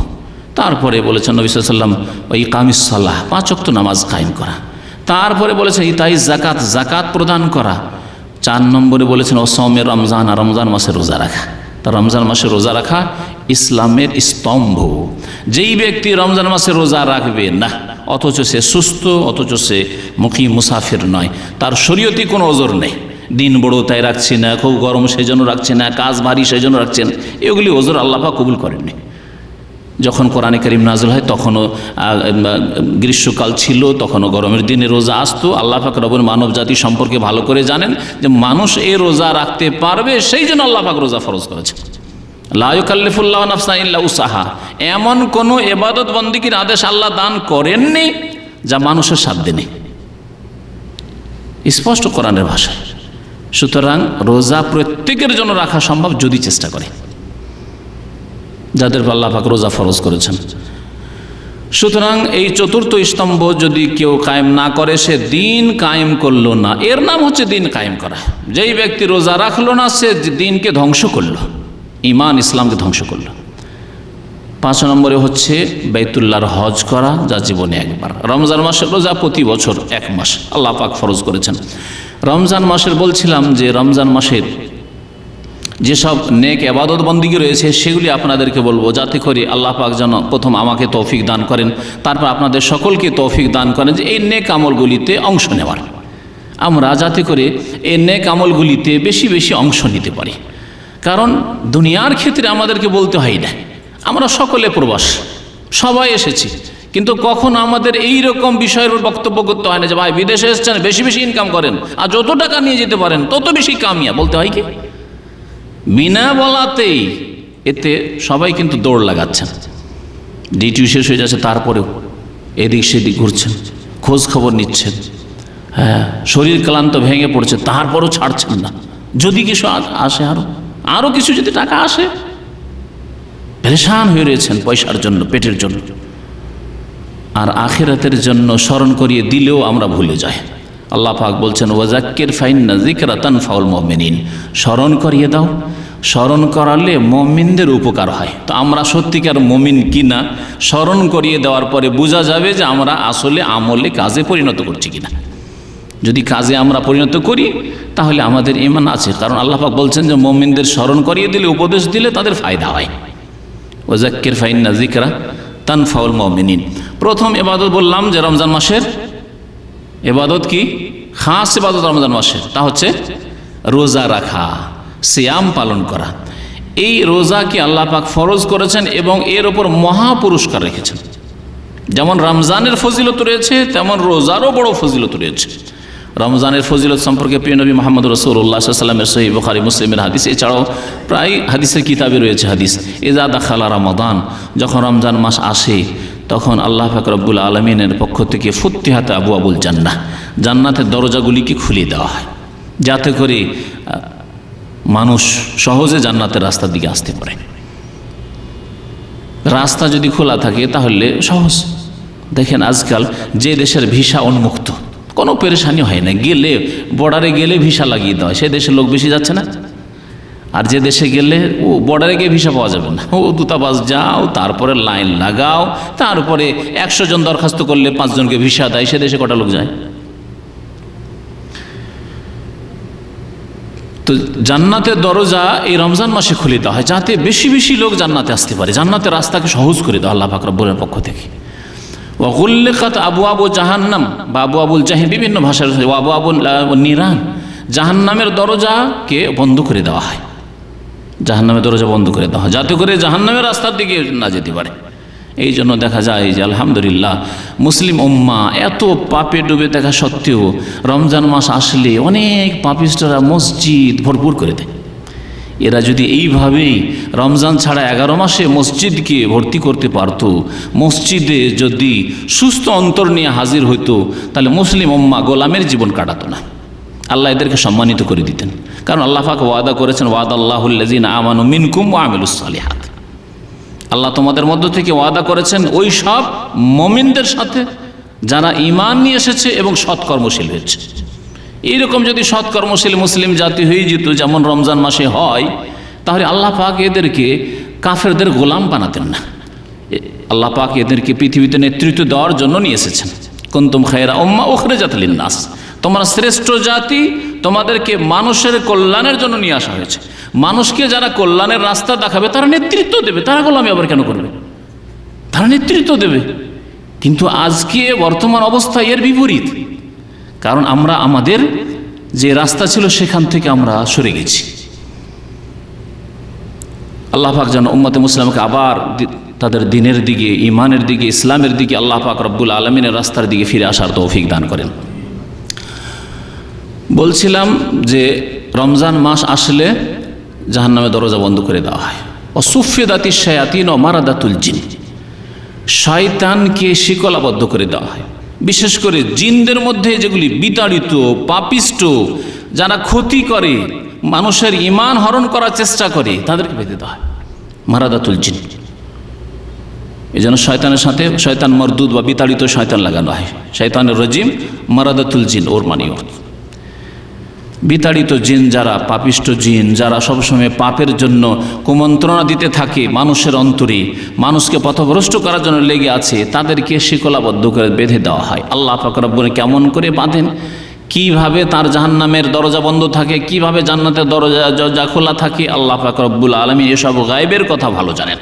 তারপরে বলেছেন নবী সাল্লাল্লাহু আলাইহি ওয়াসাল্লাম ওয়া ইকামিস সালাহ, 5 ওয়াক্ত নামাজ কায়েম করা। তারপরে বলেছেন ইতাইজ যাকাত, যাকাত প্রদান করা। 4 নম্বরে বলেছেন ওয়াসওমে রমজান, রমজান মাসে রোজা রাখা। তা রমজান মাসে রোজা রাখা ইসলামের স্তম্ভ। যেই ব্যক্তি রমজান মাসে রোজা রাখবে না, অথচ সে সুস্থ, অথচ সে মুকিম মুসাফির নয়, তার শরীয়তে কোনো ওজর নেই, দিন বড় তাই রাখছি না, খুব গরম সেই জন্য রাখছি না, কাজ ভারী সেই জন্য রাখছেন, এগুলি ওজর আল্লাহ পাক কবুল করেননি। যখন কোরআনে কারীম নাযিল হয় তখনও গ্রীষ্মকাল ছিল, তখনও গরমের দিনে রোজা আসতো। আল্লাহ পাক রব্বুল মানব জাতি সম্পর্কে ভালো করে জানেন যে মানুষ এই রোজা রাখতে পারবে, সেই জন্য আল্লাহ পাক রোজা ফরজ করেছে। লা ইউকাল্লিফুল্লাহু নাফসান ইল্লা উসআহা, এমন কোনো ইবাদত বন্দেগীর আদেশ আল্লাহ দান করেননি যা মানুষের সাধ্যে নেই, স্পষ্ট কোরআনের ভাষায়। সুতরাং রোজা প্রত্যেকের জন্য রাখা সম্ভব যদি চেষ্টা করে, যাদের আল্লাহ পাক রোজা ফরজ করেছেন। সুতরাং এই 4র্থ স্তম্ভ যদি কেউ কায়েম না করে, সে দিন কায়েম করলো না, এর নাম হচ্ছে দিন কায়েম করা। যেই ব্যক্তি রোজা রাখলো না সে দিনকে ধ্বংস করলো, ঈমান ইসলামকে ধ্বংস করলো। 5 নম্বরে হচ্ছে বাইতুল্লাহর হজ করা, যা জীবনে একবার। রমজান মাসের রোজা প্রতি বছর 1 মাস আল্লাহ পাক ফরজ করেছেন। রমজান মাসের বলছিলাম যে রমজান মাসের যেসব নেক ইবাদত বন্দেগী রয়েছে সেগুলি আপনাদেরকে বলবো, যাতে করে আল্লাহ পাক যেন প্রথম আমাকে তৌফিক দান করেন, তারপর আপনাদের সকলকে তৌফিক দান করেন যে এই নেক আমলগুলিতে অংশ নেওয়ার। আমরা যাতে করে এই নেক আমলগুলিতে বেশি বেশি অংশ নিতে পারি। কারণ দুনিয়ার ক্ষেত্রে আমাদেরকে বলতে হয় না, আমরা সকলে প্রবাস, সবাই এসেছি, কিন্তু কখনো আমাদের এই রকম বিষয়ের বক্তব্য করতে হয় না যে ভাই বিদেশে এসেছেন, বেশি বেশি ইনকাম করেন, আর যত টাকা নিয়ে যেতে পারেন তত বেশি কামিয়া, বলতে হয় কি? বিনা বলাতেই এতে সবাই কিন্তু দৌড় লাগাচ্ছেন, ডিউটি শেষ হয়ে যাচ্ছে তারপরেও এদিক সেদিক ঘুরছেন, খোঁজ খবর নিচ্ছেন, হ্যাঁ, শরীর ক্লান্ত ভেঙে পড়ছে, তারপরও ছাড়ছেন না। যদি কিছু আসে, আরও কিছু যদি টাকা আসে, পেরেশান হয়ে রয়েছেন পয়সার জন্য, পেটের জন্য। আর আখিরাতের জন্য স্মরণ করিয়ে দিলেও আমরা ভুলে যাই। আল্লাহ পাক বলছেন ওয়াজাক্কির ফাইন্না যিকরা তানফাউল মুমিনিন, স্মরণ করিয়ে দাও, স্মরণ করালে মুমিনদের উপকার হয়। তো আমরা সত্যিকার মুমিন কিনা স্মরণ করিয়ে দেওয়ার পরে বোঝা যাবে যে আমরা আসলে আমলে কাজে পরিণত করছি কিনা। যদি কাজে আমরা পরিণত করি তাহলে আমাদের ঈমান আছে, কারণ আল্লাহ পাক বলছেন যে মুমিনদের স্মরণ করিয়ে দিলে, উপদেশ দিলে তাদের ফায়দা হয়। ওয়াজাক্কির ফাইন্না যিকরা তানফাউল মুমিনিন। প্রথম ইবাদত বললাম যে রমজান মাসের ইবাদত কি, খাস ইবাদত রমজান মাসের, তা হচ্ছে রোজা রাখা, সিয়াম পালন করা। এই রোজাকে আল্লাহ পাক ফরজ করেছেন এবং এর ওপর মহা পুরস্কার রেখেছেন। যেমন রমজানের ফজিলত রয়েছে, তেমন রোজারও বড় ফজিলত রয়েছে। রমজানের ফজিলত সম্পর্কে প্রিয় নবী মুহাম্মদ রাসূলুল্লাহ সাল্লাল্লাহু আলাইহি ওয়াসাল্লামের সহিহ বুখারী মুসলিমের হাদিস, এছাড়াও প্রায় হাদিসের কিতাবে রয়েছে হাদিস, ইযা দাখালা রমাদান, যখন রমজান মাস আসে তখন আল্লাহ পাক রব্বুল আলামিনের পক্ষ থেকে ফুত্তিহাত আবওয়াবুল জান্নাহ, জান্নাতের দরজাগুলিকে খুলে দেওয়া হয়, যাতে করে মানুষ সহজে জান্নাতের রাস্তার দিকে আসতে পারে। রাস্তা যদি খোলা থাকে তাহলে সহজ। দেখেন আজকাল যে দেশের ভিসা উন্মুক্ত, কোনো পেরেশানি হয় না, গেলে বর্ডারে গেলে ভিসা লাগিয়ে দেওয়া হয়, সে দেশের লোক বেশি যাচ্ছে না। আর যে দেশে গেলে ও বর্ডারে গিয়ে ভিসা পাওয়া যাবে না, ও দূতাবাস যাও, তারপরে লাইন লাগাও, তারপরে 100 জন দরখাস্ত করলে 5 জনকে ভিসা দেয়, সে দেশে কটা লোক যায়? তো জান্নাতের দরজা এই রমজান মাসে খুলে দেওয়া হয়, যাতে বেশি বেশি লোক জান্নাতে আসতে পারে, জান্নাতের রাস্তাকে সহজ করে দেওয়া আল্লাহ পাক রব্বুলের পক্ষ থেকে। ওয়াগুল্লিকাত আবওয়াবু জাহান্নাম বা আবওয়াবুল জাহিম, বিভিন্ন ভাষার আবওয়াবুল নিরান, জাহান্নামের দরজাকে বন্ধ করে দেওয়া হয়, জাহান্নামের দরজা বন্ধ করে দেওয়া হয়, যাতে করে জাহান্নামের রাস্তার দিকে না যেতে পারে। এই জন্য দেখা যায় যে আলহামদুলিল্লাহ মুসলিম উম্মাহ এত পাপে ডুবে থাকা সত্ত্বেও রমজান মাস আসলে অনেক পাপিষ্ঠরা মসজিদ ভরপুর করে দেয়। এরা যদি এইভাবেই রমজান ছাড়া 11 মাসে মসজিদকে ভর্তি করতে পারত, মসজিদে যদি সুস্থ অন্তর নিয়ে হাজির হইতো, তাহলে মুসলিম উম্মাহ গোলামের জীবন কাটাতো না, আল্লাহ এদেরকে সম্মানিত করে দিতেন। কারণ আল্লাহ পাক ওয়াদা করেছেন, ওয়াদাল্লাহুল্লাযিনা আমানু মিনকুম ওয়া আমিলুস সালিহাত, আল্লাহ তোমাদের মধ্য থেকে ওয়াদা করেছেন ওই সব মুমিনদের সাথে যারা ঈমান নিয়ে এসেছে এবং সৎকর্মশীল হয়েছে। এইরকম যদি সৎকর্মশীল মুসলিম জাতি হয়ে যেত যেমন রমজান মাসে হয়, তাহলে আল্লাহ পাক এদেরকে কাফেরদের গোলাম বানাতেন না। আল্লাহ পাক এদেরকে পৃথিবীতে নেতৃত্ব দেওয়ার জন্য নিয়ে এসেছেন। কুনতুম খায়রা উম্মাহ উখরিজাত লিন-নাস, তোমরা শ্রেষ্ঠ জাতি, তোমাদেরকে মানুষের কল্যাণের জন্য নিয়ে আসা হয়েছে। মানুষকে যারা কল্যাণের রাস্তা দেখাবে তারা নেতৃত্ব দেবে, তারা গোলামি আবার কেন করবে? তারা নেতৃত্ব দেবে। কিন্তু আজকে বর্তমান অবস্থা এর বিপরীত, কারণ আমরা আমাদের যে রাস্তা ছিল সেখান থেকে আমরা সরে গেছি। আল্লাহ পাক যেন উম্মতে মুসলিমকে আবার তাদের দ্বীনের দিকে, ঈমানের দিকে, ইসলামের দিকে, আল্লাহ পাক রব্বুল আলামিনের রাস্তার দিকে ফিরে আসার তৌফিক দান করেন। বলছিলাম যে রমজান মাস আসলে জাহান্নামের দরজা বন্ধ করে দেওয়া হয়। ওয়াসুফিদাতিশ শায়াতিন ওয়া মারাদাতুল জিন, শয়তানকে শিকলাবদ্ধ করে দেওয়া হয়। বিশেষ করে জিনদের মধ্যে যেগুলি বিতাড়িত, পাপিষ্ট, যারা ক্ষতি করে, মানুষের ঈমান হরণ করার চেষ্টা করে, তাদেরকে বেঁধে দেওয়া হয়, মারাদাতুল জিন। এই জন্য শয়তানের সাথে শয়তান মরদুদ বা বিতাড়িত শয়তান লাগানো হয়। শয়তানের রাজিম, মারাদাতুল জিন, ওর মানে অর্থ। বিতাড়িত জিন যারা, পাপিষ্ট জিন যারা সবসময় পাপের জন্য কুমন্ত্রণা দিতে থাকে মানুষের অন্তরে, মানুষকে পথভ্রষ্ট করার জন্য লেগে আছে, তাদেরকে শিকলাবদ্ধ করে বেঁধে দেওয়া হয়। আল্লাহ পাক রব্বুল কেমন করে বাঁধেন, কিভাবে তার জাহান্নামের দরজা বন্ধ থাকে, কিভাবে জান্নাতের দরজা খোলা থাকে, আল্লাহ পাক রব্বুল আলামিন এসব গায়েবের কথা ভালো জানেন।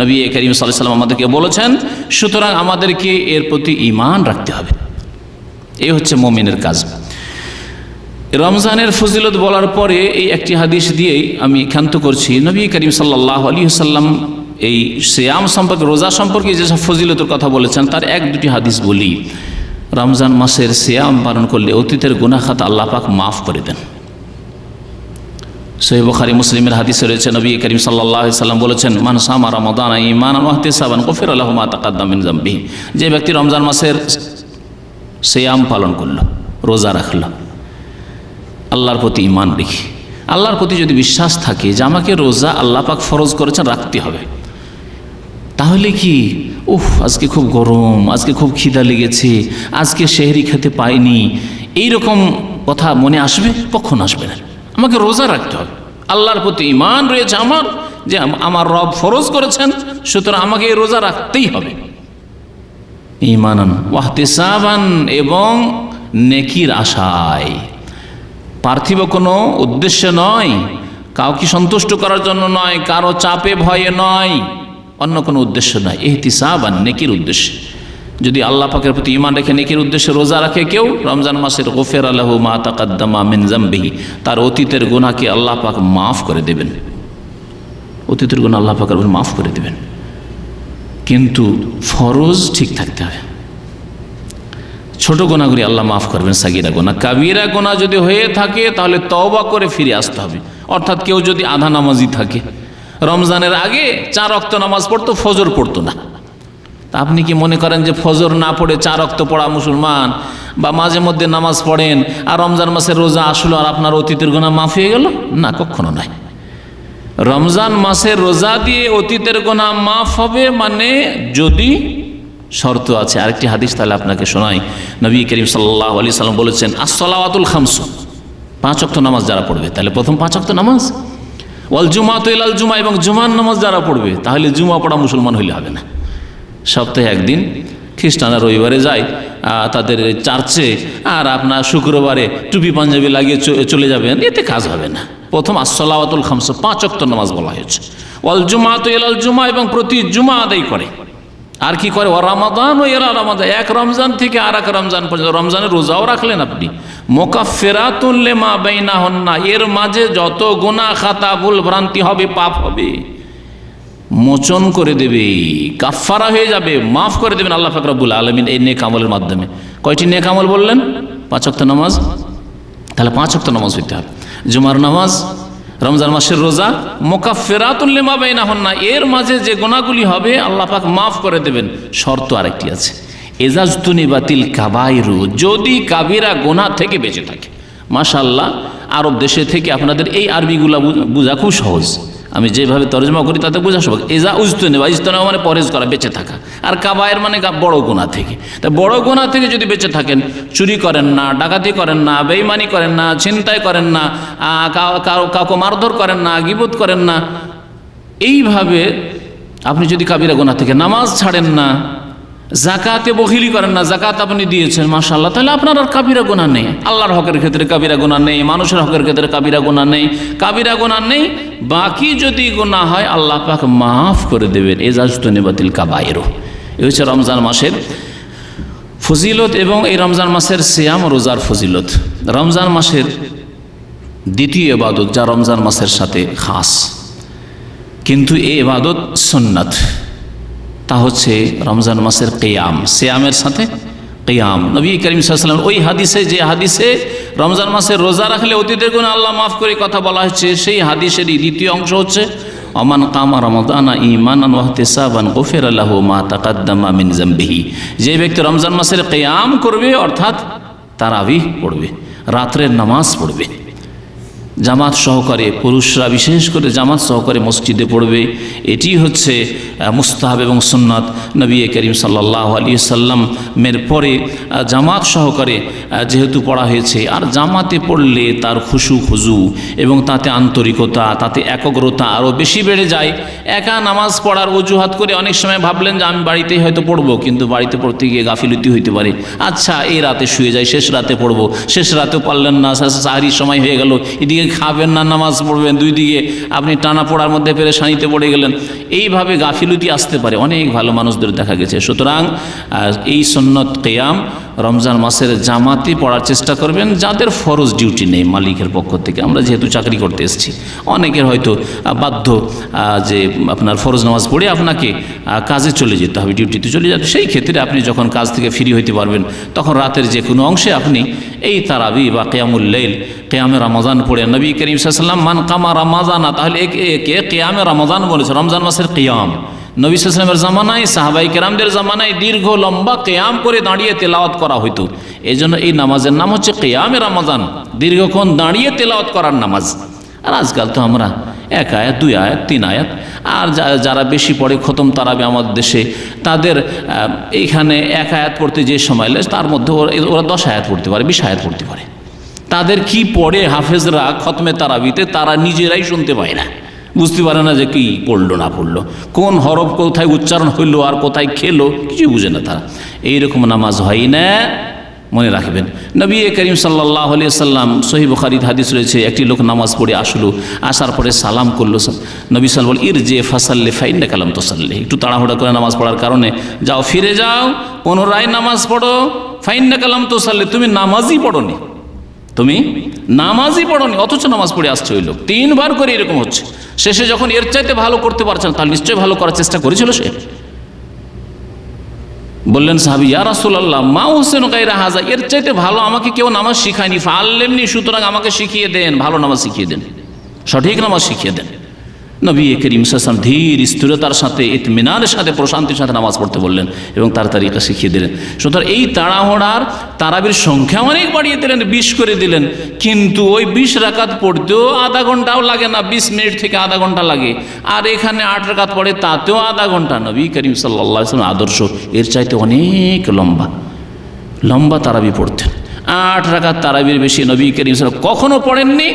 নবী করিম সাল্লাল্লাহু আলাইহি ওয়াসাল্লাম আমাদেরকে বলেছেন, সুতরাং আমাদেরকে এর প্রতি ঈমান রাখতে হবে। এই হচ্ছে মুমিনের কাজ। রমজানের ফজিলত বলার পরে এই একটি হাদিস দিয়েই আমি ক্ষান্ত করছি। নবী করিম সাল্লাল্লাহু আলাইহি ওয়াসাল্লাম এই সিয়াম সম্পর্কে, রোজা সম্পর্কে যেসব ফজিলতের কথা বলেছেন তার এক দুটি হাদিস বলি। রমজান মাসের সিয়াম পালন করলে অতীতের গুনাহ খাতা আল্লাহ পাক মাফ করে দেন। সহিহ বুখারী মুসলিমের হাদিসে রয়েছে, নবী করিম সাল্লাল্লাহু আলাইহি ওয়াসাল্লাম বলেছেন, মান সামা রমাদান ঈমানান ওয়া ইহতিসাবান গুফিরা লাহু মা তাকাদ্দাম মিন যামবিহি। যে ব্যক্তি রমজান মাসের সিয়াম পালন করলো, রোজা রাখলো, আল্লাহর প্রতি ঈমান রেখে, আল্লাহর প্রতি যদি বিশ্বাস থাকে যে আমাকে রোজা আল্লাহ পাক ফরজ করেছেন, রাখতে হবে, তাহলে কি আজকে খুব গরম, আজকে খুব খিদা লেগেছে, আজকে সেহরি খেতে পাইনি, এইরকম কথা মনে আসবে? কখন আসবে না। আমাকে রোজা রাখতে হবে, আল্লাহর প্রতি ঈমান রয়েছে আমার, যে আমার রব ফরজ করেছেন, সুতরাং আমাকে এই রোজা রাখতেই হবে। ঈমানান ওয়া ইহতিসাবান, এবং নেকির আশায়, পার্থিব কোনো উদ্দেশ্য নয়, কাউকে সন্তুষ্ট করার জন্য নয়, কারো চাপে ভয়ে নয়, অন্য কোনো উদ্দেশ্য নয়। ইহতিসাবান, নেকির উদ্দেশ্যে। যদি আল্লাহ পাকের প্রতি ঈমান রেখে নেকির উদ্দেশ্যে রোজা রাখে কেউ, রমজান মাসের গুফিরা লাহু মা তাকাদ্দামা মিন যামবিহি, তার অতীতের গুনাহকে আল্লাহ পাক মাফ করে দেবেন। অতীতের গুনাহ আল্লাহ পাক মাফ করে দেবেন, কিন্তু ফরজ ঠিক থাকতে হবে। ছোট গুনাহগুলি আল্লাহ মাফ করবেন, সাগীরা গুনাহ। কাবীরা গুনাহ যদি হয়ে থাকে তাহলে তওবা করে ফিরে আসতে হবে। অর্থাৎ কেউ যদি আধা নামাজি থাকে, রমজানের আগে 4 ওয়াক্ত নামাজ পড়তো, ফজর পড়তো না, তা আপনি কি মনে করেন যে ফজর না পড়ে 4 ওয়াক্ত পড়া মুসলমান, বা মাঝে মধ্যে নামাজ পড়েন আর রমজান মাসের রোজা আসলো আর আপনার অতীতের গুনাহ মাফ হয়ে গেল? না, কখনো নয়। রমজান মাসের রোজা দিয়ে অতীতের গুনাহ মাফ হবে, মানে যদি শর্ত আছে। আরেকটি হাদিস তাহলে আপনাকে শোনাই। নবী করিম সাল্লাল্লাহু আলাইহি ওয়াসাল্লাম বলেছেন, আস-সালাওয়াতুল খামসু, 5 ওয়াক্ত নামাজ যারা পড়বে, তাহলে প্রথম 5 ওয়াক্ত নামাজ, ওয়াল জুমাতু ইলাল জুমা, এবং জুমার নামাজ যারা পড়বে, তাহলে জুমা পড়া মুসলমান হইলে হবে না। সপ্তাহে একদিন খ্রিস্টানরা রবিবারে যায় তাদের চার্চে, আর আপনার শুক্রবারে টুপি পাঞ্জাবি লাগিয়ে চলে যাবেন, এতে কাজ হবে না। প্রথম আস-সালাওয়াতুল খামসু, 5 ওয়াক্ত নামাজ বলা হয়েছে। ওয়াল জুমাতু ইলাল জুমা, এবং প্রতি জুমা আদায় করে। আর কি করে? ওয়া রমাদান ও ইলা রমাদান, এক রমজান থেকে আর এক রমজান পর্যন্ত রমজানের রোজাও রাখলেন আপনি। মুকাফফিরাতুন লিমা বাইনাহুন্না, এর মাঝে যত গুনাহ খাতা ভুল ভ্রান্তি হবে, পাপ হবে, মোচন করে দেবে, কাফফারা হয়ে যাবে, মাফ করে দেবেন আল্লাহ পাক রব্বুল আলামিন এই নেক আমলের মাধ্যমে। কয়টি নেক আমল বললেন? 5 ওয়াক্ত নামাজ, তাহলে 5 ওয়াক্ত নামাজ হইতে হবে। জুমার নামাজ, রমজান মাসের রোজা, মুকাফফিরাতুল লিমা বাইনাহুন্না, এর মাঝে যে গুনাহগুলি হবে আল্লাহ পাক মাফ করে দেবেন। শর্ত আরেকটি আছে, ইজাজতুনিবাতিল কাবাইরু, যদি কাবিরা গুনাহ থেকে বেঁচে থাকে। মাশাআল্লাহ, আরব দেশে থেকে আপনাদের এই আরবিগুলা বোঝা খুব সহজ, আমি যেভাবে তর্জমা করি তাতে বোঝা সহজ। ইজাজতুনিবা, ইজতনাবা মানে পরেজ করা, বেঁচে থাকা, আর কাবায়ের মানে বড় গুনাহ থেকে। তা বড় গুনাহ থেকে যদি বেঁচে থাকেন, চুরি করেন না, ডাকাতি করেন না, বেঈমানি করেন না, ছিনতাই করেন না, কাউকে মারধর করেন না, গীবত করেন না, এইভাবে আপনি যদি কাবিরা গুনাহ থেকে, নামাজ ছাড়েন না, যাকাতে বখিলি করেন না, যাকাত আপনি দিয়েছেন, মাশাআল্লাহ, তাহলে আপনার আর কাবিরা গুনাহ নেই। আল্লাহর হকের ক্ষেত্রে কাবিরা গুনাহ নেই, মানুষের হকের ক্ষেত্রে কাবিরা গুনাহ নেই, কাবিরা গুনাহ নেই। বাকি যদি গুনাহ হয় আল্লাহ পাক মাফ করে দেবেন। ইজাজতুনিবাতিল কাবাইরু, এই হচ্ছে রমজান মাসের ফজিলত এবং এই রমজান মাসের সিয়াম রোজার ফজিলত। রমজান মাসের দ্বিতীয় ইবাদত যা রমজান মাসের সাথে খাস, কিন্তু এই ইবাদত সুন্নাত, তা হচ্ছে রমজান মাসের কিয়াম, সিয়ামের সাথে কিয়াম। নবী করিম সাল্লাল্লাহু আলাইহি ওয়াসাল্লাম ওই হাদিসে, যে হাদিসে রমজান মাসের রোজা রাখলে অতীতের গুনাহ আল্লাহ মাফ করে কথা বলা হয়েছে, সেই হাদিসেরই দ্বিতীয় অংশ হচ্ছে, ওমান কামা রমাদানা ঈমানান ওয়া ইহতিসাবান গুফিরা লাহু মা তাকাদ্দামা মিন যামবিহি, যে ব্যক্তি রমজান মাসের কিয়াম করবে, অর্থাৎ তারাবিহ পড়বে, রাত্রের নামাজ পড়বে, জামাত সহকারে, পুরুষরা বিশেষ করে জামাত সহকারে মসজিদে পড়বে, এটি হচ্ছে মুস্তাহাব এবং সুন্নাত। নবী করিম সাল্লাল্লাহু আলাইহি সাল্লামের পরে জামাত সহকারে যেহেতু পড়া হয়েছে, আর জামাতে পড়লে তার খুশু খুজু এবং তাতে আন্তরিকতা, তাতে একাগ্রতা আরও বেশি বেড়ে যায়। একা নামাজ পড়ার অজুহাত করে অনেক সময় ভাবলেন যে আমি বাড়িতেই হয়তো পড়বো, কিন্তু বাড়িতে পড়তে গিয়ে গাফিলতি হইতে পারে। আচ্ছা, এই রাতে শুয়ে যাই, শেষ রাতে পড়বো, শেষ রাতেও পারলেন না, সাহরির সময় হয়ে গেল, এদিকে খাবেন না, নামাজ পড়বেন, দুই দিকে আপনি টানা পড়ার মধ্যে পেরেশানিতে পড়ে গেলেন। এইভাবে গাফিলতি আসতে পারে, অনেক ভালো মানুষদের দেখা গেছে। সুতরাং এই সুন্নত কিয়াম রমজান মাসের জামাতে পড়ার চেষ্টা করবেন, যাদের ফরজ ডিউটি নেই মালিকের পক্ষ থেকে। আমরা যেহেতু চাকরি করতে এসেছি, অনেকের হয়তো বাধ্য যে আপনার ফরজ নামাজ পড়ে আপনাকে কাজে চলে যেতে হবে, ডিউটিতে চলে যেতে। সেই ক্ষেত্রে আপনি যখন কাজ থেকে ফ্রি হইতে পারবেন, তখন রাতের যে কোনো অংশে আপনি এই তারাবি বা কিয়ামুল লাইল, কিয়ামে রমজান পড়ে। নবী করিম সাল্লাল্লাহু আলাইহি ওয়াসাল্লাম মান কামা রমাজানা, তাহলে একে কিয়ামে রমজান বলেছে, রমজান মাসের কিয়াম। নবী সাল্লাল্লাহু আলাইহি ওয়াসাল্লামের জামানায়, সাহাবাই কেরামদের জামানায় দীর্ঘ লম্বা কিয়াম করে দাঁড়িয়ে তেলাওয়াত করা হইতো। এই জন্য এই নামাজের নাম হচ্ছে কিয়ামে রমজান, দীর্ঘক্ষণ দাঁড়িয়ে তেলাওয়াত করার নামাজ। আর আজকাল তো আমরা 1 আয়াত 2 আয়াত 3 আয়াত, আর যারা বেশি পড়ে খতম তারাবি আমাদের দেশে, তাদের এইখানে 1 আয়াত পড়তে যে সময় লাগে, তার মধ্যে ওরা 10 আয়াত পড়তে পারে, 20 আয়াত পড়তে পারে। তাদের কি পড়ে হাফেজরা খতমে তারাবিতে, তারা নিজেরাই শুনতে পায় না, বুঝতে পারে না যে কি পড়লো না পড়লো, কোন হরফ কোথায় উচ্চারণ হইলো আর কোথায় খেলো, কিছু বুঝে না তারা। এইরকম নামাজ হয় না, মনে রাখবেন। নবী করিম সাল্লাল্লাহু আলাইহি সাল্লাম, সহিহ বুখারীর হাদিস রয়েছে, একটি লোক নামাজ পড়ে আসলো, আসার পরে সালাম করলো। নবী সাল্লাল্লাহু আলাইহি ওয়াসাল্লাম ইরজি ফাসাল্লি ফাইন্নাকা লাম তুসাল্লি, একটু তাড়াহুড়া করে নামাজ পড়ার কারণে যাও, ফিরে যাও, পুনরায় নামাজ পড়ো। ফাইন্নাকা লাম তুসাল্লি, তুমি নামাজই পড়োনি, তুমি নামাজই পড়োনি, অথচ নামাজ পড়ে আসছে ওই লোক। 3 বার করে এরকম হচ্ছে। শেষে যখন এর চাইতে ভালো করতে পারছেন, তাহলে নিশ্চয়ই ভালো করার চেষ্টা করেছিল সে। বললেন সাহাবী, ইয়া রাসূলুল্লাহ মা হোসেন গায়রা হাযা, এর চাইতে ভালো আমাকে কেউ নামাজ শিখায়নি, ফাআল্লিমনি, সুতরাং আমাকে শিখিয়ে দেন, ভালো নামাজ শিখিয়ে দেন, সঠিক নামাজ শিখিয়ে দেন। নবী করিম সাল্লাল্লাহু আলাইহি ওয়াসাল্লাম ধীর স্থিরতার সাথে, ইতমিনানের সাথে, প্রশান্তির সাথে নামাজ পড়তে বললেন এবং তার তারিকা শিখিয়ে দিলেন। সুতরাং এই তাড়াহুড়ার তারাবির সংখ্যা অনেক বাড়িয়ে দিলেন, 20 করে দিলেন, কিন্তু ওই 20 রাকাত পড়তেও আধা ঘন্টাও লাগে না, 20 মিনিট থেকে আধা ঘন্টা লাগে। আর এখানে 8 রাকাত পড়ে, তাতেও আধা ঘন্টা। নবী করিম সাল্লাল্লাহু আলাইহি ওয়াসাল্লাম আদর্শ এর চাইতে অনেক লম্বা লম্বা তারাবি পড়তেন। 8 রাকাত তারাবির বেশি নবী করিম সাল্লাল্লাহু আলাইহি ওয়াসাল্লাম কখনো পড়েননি।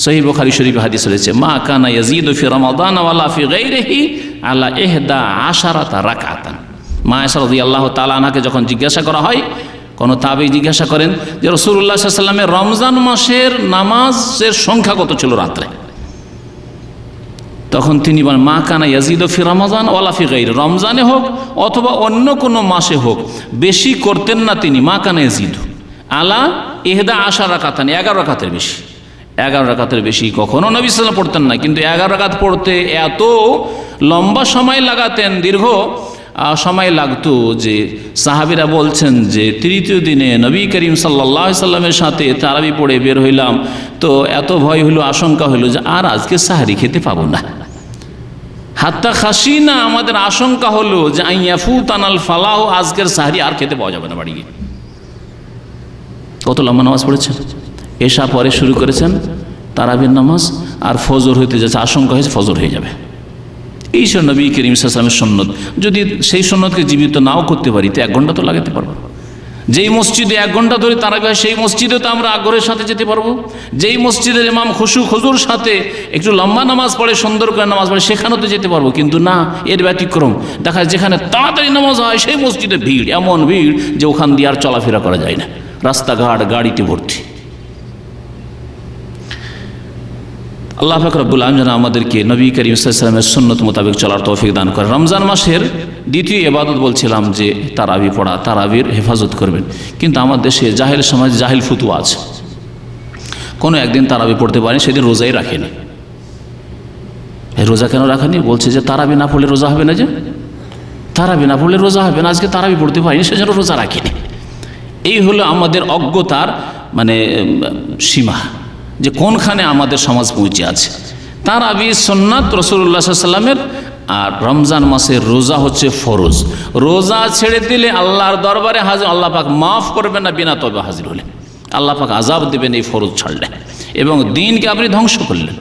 সহিহ বুখারী শরীফে হাদিস রয়েছে, মা কানা ইয়াজিদু ফি রমাদান ওয়ালা ফি গায়রিহি আলা 11 রাকাতান। মা আয়েশা রাদিয়াল্লাহু তাআলা আনহাকে যখন জিজ্ঞাসা করা হয়, কোনো তাবী জিজ্ঞাসা করেন যে রাসূলুল্লাহ সাল্লাল্লাহু আলাইহি ওয়াসাল্লামের রমজান মাসের নামাজের সংখ্যা কত ছিল রাত্রে, তখন তিনি বলেন, মা কানা ইয়াজিদু ফি রমাদান ওয়ালা ফি গায়রি, রমজানে হোক অথবা অন্য কোনো মাসে হোক বেশি করতেন না তিনি। মা কানা ইয়াজিদু আলা 11 রাকাতান, 11 রাকাতের বেশি। 11 রাকাতের বেশি কখনো নবী সাল্লাল্লাহু আলাইহি ওয়াসাল্লাম পড়তেন না, কিন্তু 11 রাকাত পড়তে এত লম্বা সময় লাগাতেন, দীর্ঘ সময় লাগতো যে সাহাবীরা বলছেন যে তৃতীয় দিনে নবী করিম সাল্লাল্লাহু আলাইহি সাল্লামের সাথে তারাবি পড়ে বের হইলাম, তো এত ভয় হইল, আশঙ্কা হইল যে আর আজকে সাহারি খেতে পাবো না। হাত্তা খাসিনা, আমাদের আশঙ্কা হলো যে আইয়াফুতানাল ফালাহ, আজকের সাহারি আর খেতে পাওয়া যাবে না বাড়ি গিয়ে। কত লম্বা নামাজ পড়েছেন। এশা পরে শুরু করেছেন তারাবির নামাজ, আর ফজর হইতে যাচ্ছে, আশঙ্কা হয়েছে ফজর হয়ে যাবে। এই সব নবী করিম সাল্লাল্লাহু আলাইহি ওয়াসাল্লামের সুন্নত। যদি সেই সুন্নতকে জীবিত নাও করতে পারি, তো 1 ঘন্টা তো লাগাতে পারবো। যেই মসজিদে 1 ঘন্টা ধরে তারাবি হয়, সেই মসজিদে তো আমরা আগ্রহের সাথে যেতে পারবো। যেই মসজিদের ইমাম খুশু খুজুর সাথে একটু লম্বা নামাজ পড়ে, সুন্দর করে নামাজ পড়ে, সেখানেও তো যেতে পারবো। কিন্তু না, এর ব্যতিক্রম দেখা যায়, যেখানে তাড়াতাড়ি নামাজ হয় সেই মসজিদে ভিড়, এমন ভিড় যে ওখান দিয়ে আর চলাফেরা করা যায় না, রাস্তাঘাট গাড়িতে ভর্তি। আল্লাহ পাক রব্বুল আলামিন যেন আমাদেরকে নবী করিম সাল্লাল্লাহু আলাইহি ওয়াসাল্লামের সুন্নত মোতাবেক চলার তৌফিক দান করেন। রমজান মাসের দ্বিতীয় ইবাদত বলছিলাম যে তারাবি পড়া, তারাবির হেফাজত করবেন। কিন্তু আমার দেশে জাহেল সমাজ, জাহেল ফতুয়া আছে, কোনো একদিন তারাবি পড়তে পারেনি, সেদিন রোজাই রাখেনি। রোজা কেন রাখেনি? বলছে যে তারাবি না পড়লে রোজা হবে না, যে তারাবি না পড়লে রোজা হবে না, আজকে তারাবি পড়তে পারিনি, সেজন্য রোজা রাখেনি। এই হলো আমাদের অজ্ঞতার সীমা, যে কোনখানে আমাদের সমাজ পৌঁছে আছে। তারাবি সুন্নাত রাসূলুল্লাহ সাল্লাল্লাহু আলাইহি ওয়াসাল্লামের, আর রমজান মাসের রোজা হচ্ছে ফরজ। রোজা ছেড়ে দিলে আল্লাহর দরবারে হাজির, আল্লাহ পাক মাফ করবেন না বিনা তওবা হাজির হলে, আল্লাহ পাক আযাব দেবেন এই ফরজ ছাড়লে। এবং দিনকে আপনি ধ্বংস করলেন।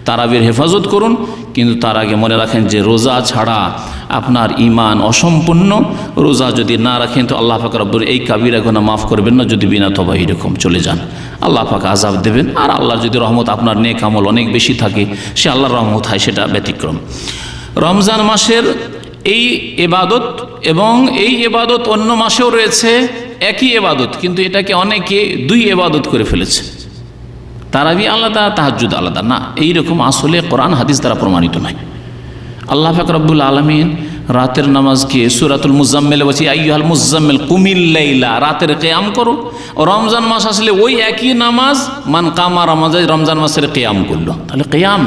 তারাবির হেফাজত করুন, কিন্তু তার আগে মনে রাখেন যে রোজা ছাড়া আপনার ঈমান অসম্পূর্ণ। রোজা যদি না রাখেন তো আল্লাহ পাক রব্বুল এই কাবিরা গুনাহ মাফ করবেন না। যদি বিনা তওবা এরকম চলে যান, আল্লাহ পাক আযাব দেবেন। আর আল্লাহর যদি রহমত আপনার নেক আমল অনেক বেশি থাকে, সে আল্লাহর রহমত হয়, সেটা ব্যতিক্রম। রমজান মাসের এই ইবাদত এবং এই ইবাদত অন্য মাসেও রয়েছে, একই ইবাদত, কিন্তু এটাকে অনেকে দুই ইবাদত করে ফেলেছে। তারাবি আলাদা, তাহাজ্জুদ আলাদা না, এইরকম আসলে কোরআন হাদিস দ্বারা প্রমাণিত নয়। আল্লাহ পাক রব্বুল আলামিন রাতের নামাজকে সূরাতুল মুজাম্মিলে বলছে, আইয়ুহাল মুজাম্মিল কুমিল লাইলা, রাতের কিয়াম করো। রমজান মাস আসলে ওই একই নামাজ, মান কামা রমজান মাসের কিয়াম করলো, তাহলে কিয়াম,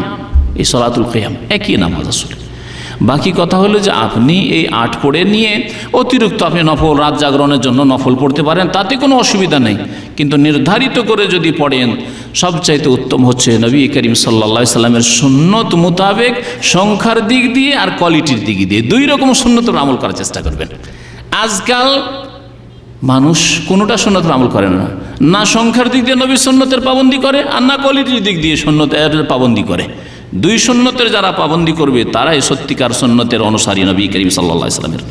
এই সলাতুল কিয়াম একই নামাজ আসলে। বাকি কথা হলো যে আপনি এই 8 পড়ে নিয়ে অতিরিক্ত আপনি নফল, রাত জাগরণের জন্য নফল পড়তে পারেন, তাতে কোনো অসুবিধা নেই। কিন্তু নির্ধারিত করে যদি পড়েন, সবচাইতে উত্তম হচ্ছে নবী করিম সাল্লাল্লাহু আলাইহি সাল্লামের সুন্নত মোতাবেক, সংখ্যার দিক দিয়ে আর কোয়ালিটির দিক দিয়ে, দুই রকম সুন্নতের আমল করার চেষ্টা করবেন। আজকাল মানুষ কোনোটা সুন্নতের আমল করে না, না সংখ্যার দিক দিয়ে নবী সুন্নতের পাবন্দি করে, আর না কোয়ালিটির দিক দিয়ে সুন্নতের পাবন্দি করে। দুই সুন্নতের যারা পাবন্দি করবে তারাই সত্যিকার সুন্নতের অনুসারী নবী করিম সাল্লাল্লাহু আলাইহি সাল্লামের।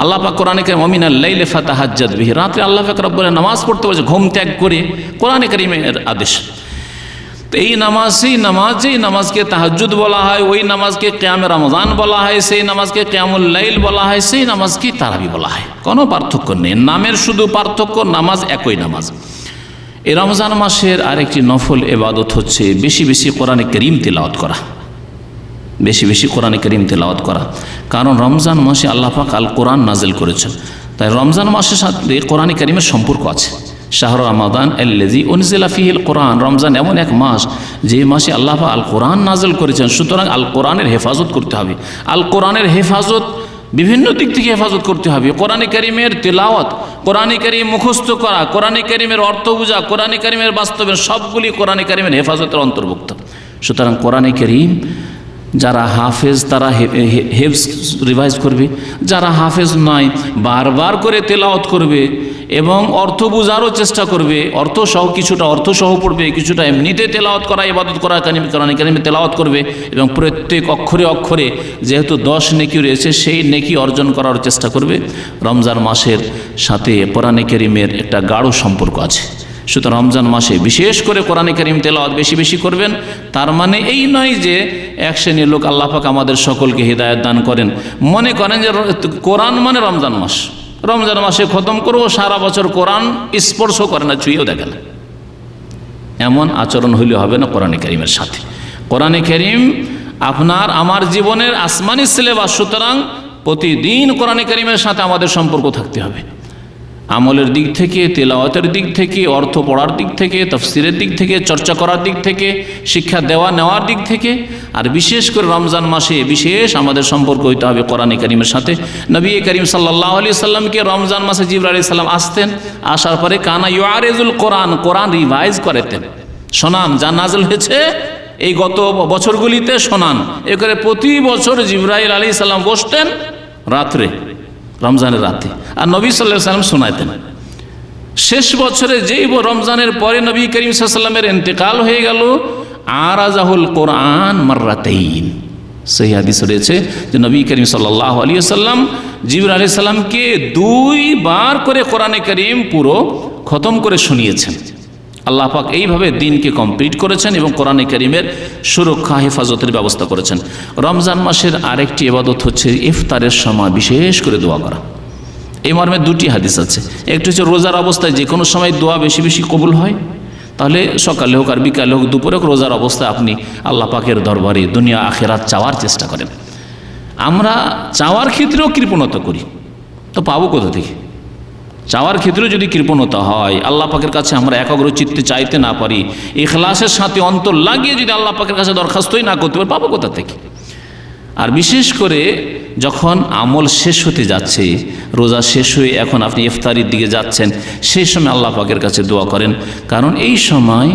আল্লাহ পাক কোরআনে কারীমে ওয়ামিনাল লাইলি ফাতাহাজ্জাদ বিহি, রাতে আল্লাহ পাক রব্বুল আলামিন নামাজ পড়তে বলেছে, ঘুম ত্যাগ করে, কোরআনে কারীমের আদেশ। তো এই নামাজকে তাহাজ্জুদ বলা হয়, ওই নামাজকে কিয়ামে রমজান বলা হয়, সেই নামাজকে কিয়ামুল লাইল বলা হয়, সেই নামাজকে তারাবি বলা হয়। কোনো পার্থক্য নেই, নামের শুধু পার্থক্য, নামাজ একই নামাজ। এই রমজান মাসের আরেকটি নফল ইবাদত হচ্ছে বেশি বেশি কোরআনে কারীম তিলাওয়াত করা, বেশি বেশি কোরআনে কারীম তিলাওয়াত করা। কারণ রমজান মাসে আল্লাহ পাক আল কোরআন নাজিল করেছেন, তাই রমজান মাসের সাথে কোরআনে কারীমের সম্পর্ক আছে। শাহরু রমাদান আল্লাযী উনজিলা ফীহিল কোরআন, রমজান এমন এক মাস যে মাসে আল্লাহ পাক আল কোরআন নাজিল করেছেন। সুতরাং আল কোরআনের হেফাজত করতে হবে। আল কোরআনের হেফাজত বিভিন্ন দিক থেকে হেফাজত করতে হবে। কোরআনে কারীমের তেলাওয়াত, কোরআনে কারীম মুখস্থ করা, কোরআনে কারীমের অর্থ বোঝা, কোরআনে কারীমের বাস্তবায়ন, সবগুলি কোরআনে কারীমের হেফাজতের অন্তর্ভুক্ত। সুতরাং কোরআনে কারীম যারা হাফেজ তারা হেফজ রিভাইজ করবে, যারা হাফেজ নয় বারবার করে তেলাওয়াত করবে এবং অর্থ বোঝারও চেষ্টা করবে। কিছুটা অর্থ সহ পড়বে, কিছুটা এমনিতে তেলাওয়াত করা, ইবাদত করা, কোরআনে কারীমে তেলাওয়াত করবে এবং প্রত্যেক অক্ষরে অক্ষরে যেহেতু 10 নেকি রয়েছে, সেই নেকি অর্জন করার চেষ্টা করবে। রমজান মাসের সাথে কোরআনে কারীমের একটা গাঢ় সম্পর্ক আছে। সুতরাং রমজান মাসে বিশেষ করে কোরআনে কারীম তেলাওয়াত বেশি বেশি করবেন। তার মানে এই নয় যে এক শ্রেণীর লোক, আল্লাহ পাক আমাদের সকলকে হিদায়াত দান করেন, মনে করেন যে কোরআন মানে রমজান মাস, রমজান মাসে খতম করবো, সারা বছর কোরআন স্পর্শ করে না, ছুঁয়েও দেখে না। এমন আচরণ হইলে হবে না কোরআনে কারীমের সাথে। কোরআনে কারীম আপনার আমার জীবনের আসমানি সিলেবাস, সুতরাং প্রতিদিন কোরআনে কারীমের সাথে আমাদের সম্পর্ক থাকতে হবে। আমলের দিক থেকে, তেলাওয়াতের দিক থেকে, অর্থ পড়ার দিক থেকে, তাফসিরের দিক থেকে, চর্চা করার দিক থেকে, শিক্ষা নেওয়ার দিক থেকে। আর বিশেষ করে রমজান মাসে বিশেষ আমাদের সম্পর্ক হইতে হবে কোরআনে কারীমের সাথে। নবী করিম সাল্লাল্লাহু আলাইহি সাল্লামকে রমজান মাসে জিবরাইল আলাইহিস সালাম আসতেন, আসার পরে কানা ইউআরিজুল কোরআন রিভাইজ করেতেন, শোনান যা নাযিল হয়েছে এই গত বছরগুলিতে শোনান। এ করে প্রতি বছর জিবরাইল আলাইহিস সালাম বসতেন রাত্রে, রমজানের রাতে, আর নবী সাল্লাল্লাহু আলাইহি সাল্লাম শোনাতেন। শেষ বছরে যেই রমজানের পরে নবী করিম সাল্লাল্লাহু আলাইহি সাল্লামের ইন্তেকাল হয়ে গেল, আরাজাহুল কোরআন মাররাতাইন। সেই হাদিস রয়েছে যে নবী করিম সাল্লাল্লাহু আলাইহি সাল্লাম জিবরাইল আলাইহিস সালামকে 2 বার করে কোরআনে কারীম পুরো খতম করে শুনিয়েছেন। আল্লাহ পাক এইভাবে দিনকে কমপ্লিট করেছেন এবং কোরআনে কারীমের সুরক্ষা হেফাজতের ব্যবস্থা করেছেন। রমজান মাসের আরেকটি ইবাদত হচ্ছে ইফতারের সময় বিশেষ করে দোয়া করা। এই মর্মে 2টি হাদিস আছে। একটি হচ্ছে রোজার অবস্থায় যে কোনো সময় দোয়া বেশি বেশি কবুল হয়, তাহলে সকালে হোক আর বিকালে হোক, দুপুরে হোক, রোজার অবস্থায় আপনি আল্লাহ পাকের দরবারে দুনিয়া আখিরাত চাওয়ার চেষ্টা করেন। আমরা চাওয়ার ক্ষেত্রেও কৃপণতা করি, তো পাবো কোথা থেকে? চাওয়ার ক্ষেত্রে যদি কৃপণতা হয়, আল্লাহ পাকের কাছে আমরা একাগ্র চিত্তে চাইতে না পারি, ইখলাসের সাথে অন্তর লাগিয়ে যদি আল্লাহ পাকের কাছে দরখাস্তই না করতে পারি, পাবো কোথা থেকে? আর বিশেষ করে যখন আমল শেষ হতে যাচ্ছে, রোজা শেষ হয়ে এখন আপনি ইফতারির দিকে যাচ্ছেন, সেই সময় আল্লাহ পাকের কাছে দোয়া করেন। কারণ এই সময়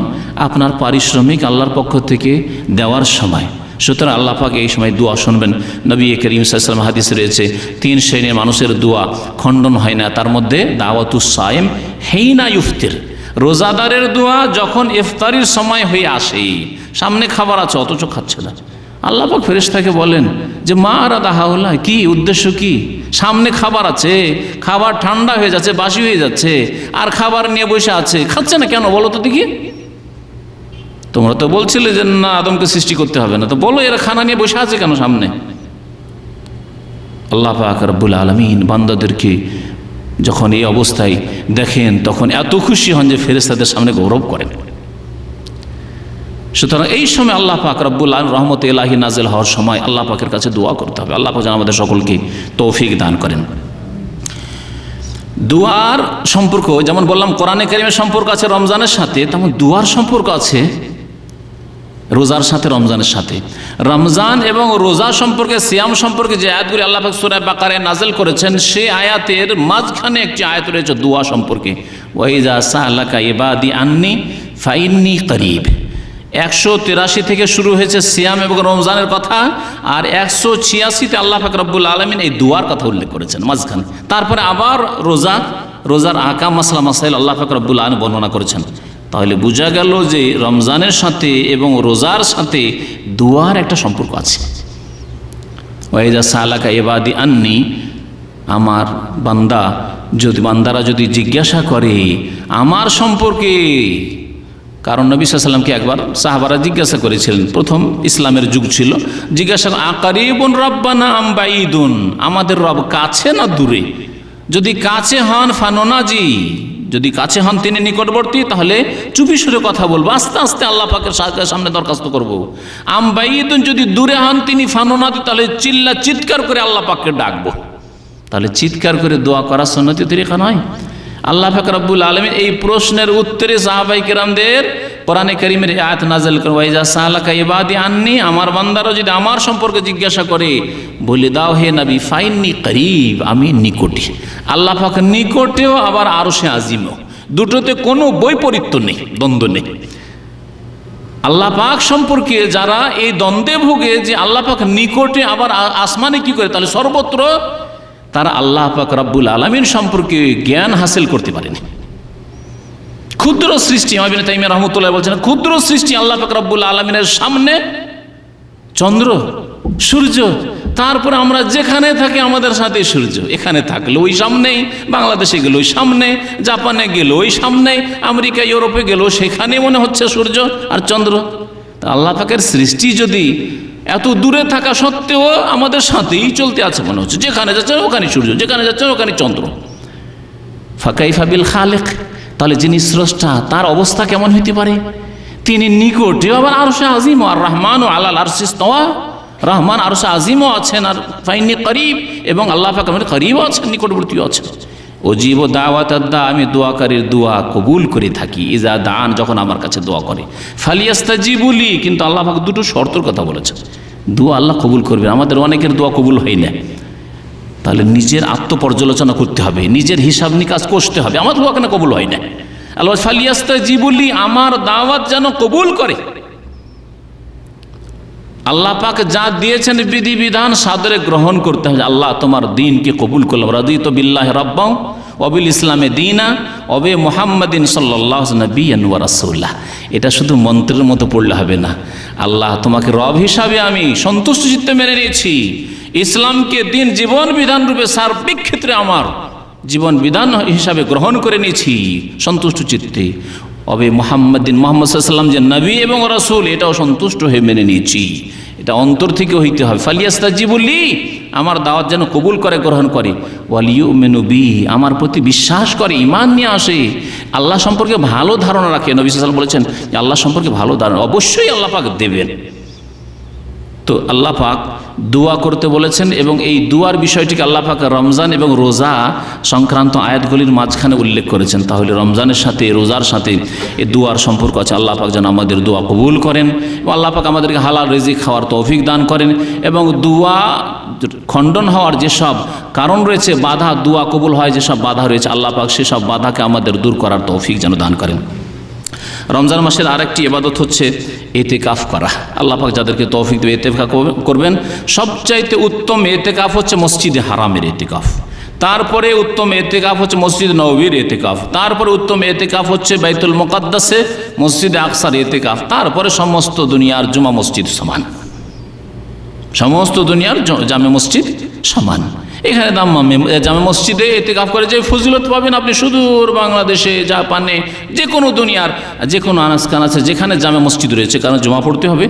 আপনার পারিশ্রমিক আল্লাহর পক্ষ থেকে দেওয়ার সময়। সুতরাং আল্লাহ পাক এই সময় দোয়া শুনবেন। নবী করিম সাল্লাল্লাহু আলাইহি ওয়াসাল্লাম হাদিস রয়েছে 3 শ্রেণীর মানুষের দোয়া খণ্ডন হয় না, তার মধ্যে দাওয়াতুস সায়েম হেইনা ইফতির, রোজাদারের দোয়া যখন ইফতারির সময় হয়ে আসে, সামনে খাবার আছে অথচ খাচ্ছে না, আল্লাহ পাক ফেরেশতাকে বলেন যে মা আরাদা হাউলা, কি উদ্দেশ্য কি? সামনে খাবার আছে, খাবার ঠান্ডা হয়ে যাচ্ছে, বাসি হয়ে যাচ্ছে, আর খাবার নিয়ে বসে আছে, খাচ্ছে না কেন বলো তো দেখি? তোমরা তো বলছিলে যে না আদমকে সৃষ্টি করতে হবে না, তো বলো এরা খানা নিয়ে বসে আছে কেন সামনে? আল্লাহ পাক রব্বুল আলামিন বান্দাদেরকে যখন এই অবস্থায় দেখেন তখন এত খুশি হন যে ফেরেশতাদের সামনে গৌরব করেন। সুতরাং এই সময় আল্লাহ পাক রব্বুল আলামিন রহমতে ইলাহি নাজিল হওয়ার সময় আল্লাহ পাকের কাছে দোয়া করতে হবে। আল্লাহ পাক যেন আমাদের সকলকে তৌফিক দান করেন। দুয়ার সম্পর্ক যেমন বললাম কোরআনে কারিমের সম্পর্ক আছে রমজানের সাথে, তেমন দুয়ার সম্পর্ক আছে রোজার সাথে, রমজানের সাথে। রমজান এবং রোজা সম্পর্কে, সিয়াম সম্পর্কে যে আয়াতগুলি আল্লাহ পাক সূরা বাকারায় নাযিল করেছেন, সেই আয়াতের মাঝখানে একটি আয়াত রয়েছে দোয়া সম্পর্কে, ওয়া ইযা সাআলাকা ইবাদি আন্নি ফাইন্নী করিব। 183 থেকে শুরু হয়েছে সিয়াম এবং রমজানের কথা, আর 186তে আল্লাহ পাক রব্বুল আলামিন এই দুয়ার কথা উল্লেখ করেছেন মাঝখানে। তারপরে আবার রোজার আহকাম মাসলা মাসাইল আল্লাহ পাক রব্বুল আলামিন বর্ণনা করেছেন। তাহলে বোঝা গেল যে রমজানের সাথে এবং রোজার সাথে দুয়ার একটা সম্পর্ক আছে। ওয়াইজা সালাকা ইবাদি আন্নি, আমার বান্দারা যদি জিজ্ঞাসা করে আমার সম্পর্কে, কারণ নবী সাল্লাল্লাহু আলাইহি ওয়াসাল্লামকে একবার সাহাবারা জিজ্ঞাসা করেছিলেন, প্রথম ইসলামের যুগ ছিল, জিজ্ঞাসা আকারিবুন রাব্বানা আম বাইদুন, আমাদের রব কাছে না দূরে? যদি কাছে হন ফানোনাজি, যদি কাছে হন তিনি নিকটবর্তী, তাহলে চুপি সুরে কথা বলবো, আস্তে আস্তে আল্লাহ পাকের সামনে দরখাস্ত করব। আম বাইদুন, যদি দূরে হন তিনি ফানোনাজি, তাহলে চিৎকার করে আল্লাহ পাককে ডাকবো। তাহলে চিৎকার করে দোয়া করা সুন্নতি তরিকা নয়। আল্লাহ পাক রব্বুল আলামিন এই প্রশ্নের উত্তরে সাহাবায়ে কেরামদের কোরআনে কারীমের আয়াত নাযিল করেন, ওয়াইজা সালাকা ইবাদি আন্নি, আমার বান্দারা যদি আমার সম্পর্কে জিজ্ঞাসা করে বলে দাও হে নবী ফাইন্নী করিব, আমি নিকটে। আল্লাহ পাক নিকটেও আবার আরশে আজিমও, দুটোতে কোনো বৈপরীত্য নেই, দ্বন্দ্ব নেই। আল্লাহ পাক সম্পর্কে যারা এই দ্বন্দ্বে ভোগে যে আল্লাহ পাক নিকটে আবার আসমানে কি করে, তাহলে সর্বত্র তারা আল্লাহ পাক রব্বুল আলামিন সম্পর্কে জ্ঞান হাসিল করতে পারেনি। ক্ষুদ্র সৃষ্টি, ইবনে তাইমিয়া রাহমাতুল্লাহ বলছেন, ক্ষুদ্র সৃষ্টি আল্লাহ পাক রব্বুল আলামিনের সামনে চন্দ্র সূর্য, তারপরে আমরা যেখানে থাকি আমাদের সাথে সূর্য, এখানে থাকলে ওই সামনেই, বাংলাদেশে গেল ওই সামনে, জাপানে গেল ওই সামনে, আমেরিকা ইউরোপে গেল সেখানে মনে হচ্ছে সূর্য আর চন্দ্র। তা আল্লাহ পাকের সৃষ্টি যদি এত দূরে থাকা সত্ত্বেও আমাদের সাথেই চলতে আছে মনে হচ্ছে, যেখানে যাচ্ছেন ওখানে সূর্য, যেখানে যাচ্ছেন ওখানে চন্দ্র। ফাকাইফা বিল খালিক, তাহলে যিনি স্রষ্টা তার অবস্থা কেমন হইতে পারে? তিনি নিকটে আবার আরশে আজিম, আর রহমান ও আলাল আরশি ইস্তাওয়া, রহমান আরশে আজিমও আছেন, আর ফাইন্নী করিব, এবং আল্লাহ পাক আমাদের করিবও আছেন, নিকটবর্তীও আছেন। অজীব দাওয়াতাদ্দা, আমি দোয়াকারীর দোয়া কবুল করে থাকি, ইজা দান, যখন আমার কাছে দোয়া করে, ফালিয়াস্তাজিবুলি, কিন্তু আল্লাহ পাক দুটো শর্তের কথা বলেছেন, দোয়া আল্লাহ কবুল করবে। আমাদের অনেকের দোয়া কবুল হয় না, তাহলে নিজের আত্মপর্যালোচনা করতে হবে, নিজের হিসাব নিকাশ করতে হবে, আমার দোয়া কেন কবুল হয় না। আল্লাহ ফালিয়াস্তাজিবুলি, আমার দাওয়াত যেন কবুল করে। আল্লাহ পাক যা দিয়েছেন বিধিবিধান সাদরে গ্রহণ করতে হবে। আল্লাহ তোমার দিনকে কবুল করলাম, রাদিতু বিল্লাহি রাব্বাও ওয়া বিল ইসলামে দীনা ওয়া বি মুহাম্মাদিন সাল্লাল্লাহু আলাইহি নবিয়্যান ওয়া রাসূলা। এটা শুধু মন্ত্রের মতো পড়লে হবে না। আল্লাহ তোমাকে রব হিসাবে আমি সন্তুষ্ট চিত্তে মেনে নিয়েছি, ইসলামকে দিন জীবন বিধান রূপে সার্বিক ক্ষেত্রে আমার জীবন বিধান হিসাবে গ্রহণ করে নিয়েছি সন্তুষ্ট চিত্তে। অবে মোহাম্মদিন, মোহাম্মদ সাল্লাল্লাহু আলাইহি ওয়াসাল্লাম যে নবী এবং রাসূল, এটাও সন্তুষ্ট হয়ে মেনে নিয়েছি। এটা অন্তর থেকে হইতে হবে। ফালিয়াস্তাজিবুলি, আমার দাওয়াত যেন কবুল করে, গ্রহণ করে। ওয়ালিউমিনু বি, আমার প্রতি বিশ্বাস করে, ঈমান নিয়ে আসে, আল্লাহ সম্পর্কে ভালো ধারণা রাখে। নবী সাল্লাল্লাহু আলাইহি ওয়াসাল্লাম বলেছেন যে আল্লাহ সম্পর্কে ভালো ধারণা অবশ্যই আল্লাহ পাক দেবেন। তো আল্লাহ পাক দোয়া করতে বলেছেন, এবং এই দোয়ার বিষয়টিকে আল্লাহ পাক রমজান এবং রোজা সংক্রান্ত আয়াতগুলির মাঝখানে উল্লেখ করেছেন। তাহলে রমজানের সাথে রোজার সাথে এই দোয়ার সম্পর্ক আছে। আল্লাহ পাক যেন আমাদের দোয়া কবুল করেন, এবং আল্লাহ পাক আমাদেরকে হালাল রিজিক খাওয়ার তৌফিক দান করেন, এবং দোয়া খণ্ডন হওয়ার যেসব কারণ রয়েছে, বাধা, দোয়া কবুল হয় যেসব বাধা রয়েছে, আল্লাহ পাক সেসব বাধাকে আমাদের দূর করার তৌফিক যেন দান করেন। রমজান মাসের আরেকটি ইবাদত হচ্ছে এতেকাফ করা। আল্লাহ পাক যাদেরকে তৌফিক দেবে এতেকাফ করবেন। সবচাইতে উত্তম এতেকাফ হচ্ছে মসজিদে হারামের এতেকাফ। তারপরে উত্তম এতেকাফ হচ্ছে মসজিদ নববীর এতেকাফ, তারপরে উত্তম এতেকাফ হচ্ছে বাইতুল মুকাদ্দাসে মসজিদে আকসার এতেকাফ, তারপরে সমস্ত দুনিয়ার জুমা মসজিদ সমান, সমস্ত দুনিয়ার জামে মসজিদ সমান। এখানে জামে মসজিদে এতেকাফ করে যে ফজিলত পাবেন আপনি সুদূর বাংলাদেশে, জাপানে, যে কোনো দুনিয়ার যে কোনো আনাচকান আছে যেখানে জামে মসজিদ রয়েছে, কারণ জমা পড়তে হবে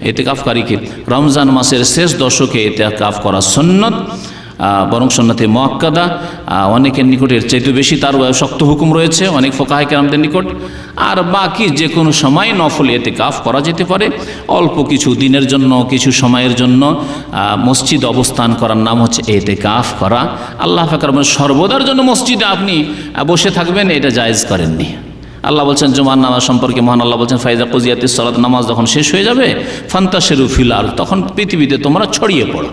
এতেকাফকারীকে। রমজান মাসের শেষ দশকে এতেকাফ করা সুন্নত, বরং সুন্নতে মুআক্কাদা। অনেকের নিকট এর চাইতে বেশি তার শক্ত হুকুম রয়েছে অনেক ফুকাহায়ে কেরামদের নিকট। আর বাকি যে কোনো সময় নফল এতেকাফ করা যেতে পারে, অল্প কিছু দিনের জন্য, কিছু সময়ের জন্য মসজিদ অবস্থান করার নাম হচ্ছে এতেকাফ করা। আল্লাহ পাক সর্বদার জন্য মসজিদে আপনি বসে থাকবেন, এটা জায়েজ করেননি। আল্লাহ বলছেন জুমার নামাজ সম্পর্কে, মহান আল্লাহ বলছেন ফাইজা কুজিয়াতিস সালাত, নামাজ যখন শেষ হয়ে যাবে ফান্তাশিরু ফিল আরদ, তখন পৃথিবীতে তোমরা ছড়িয়ে পড়ো,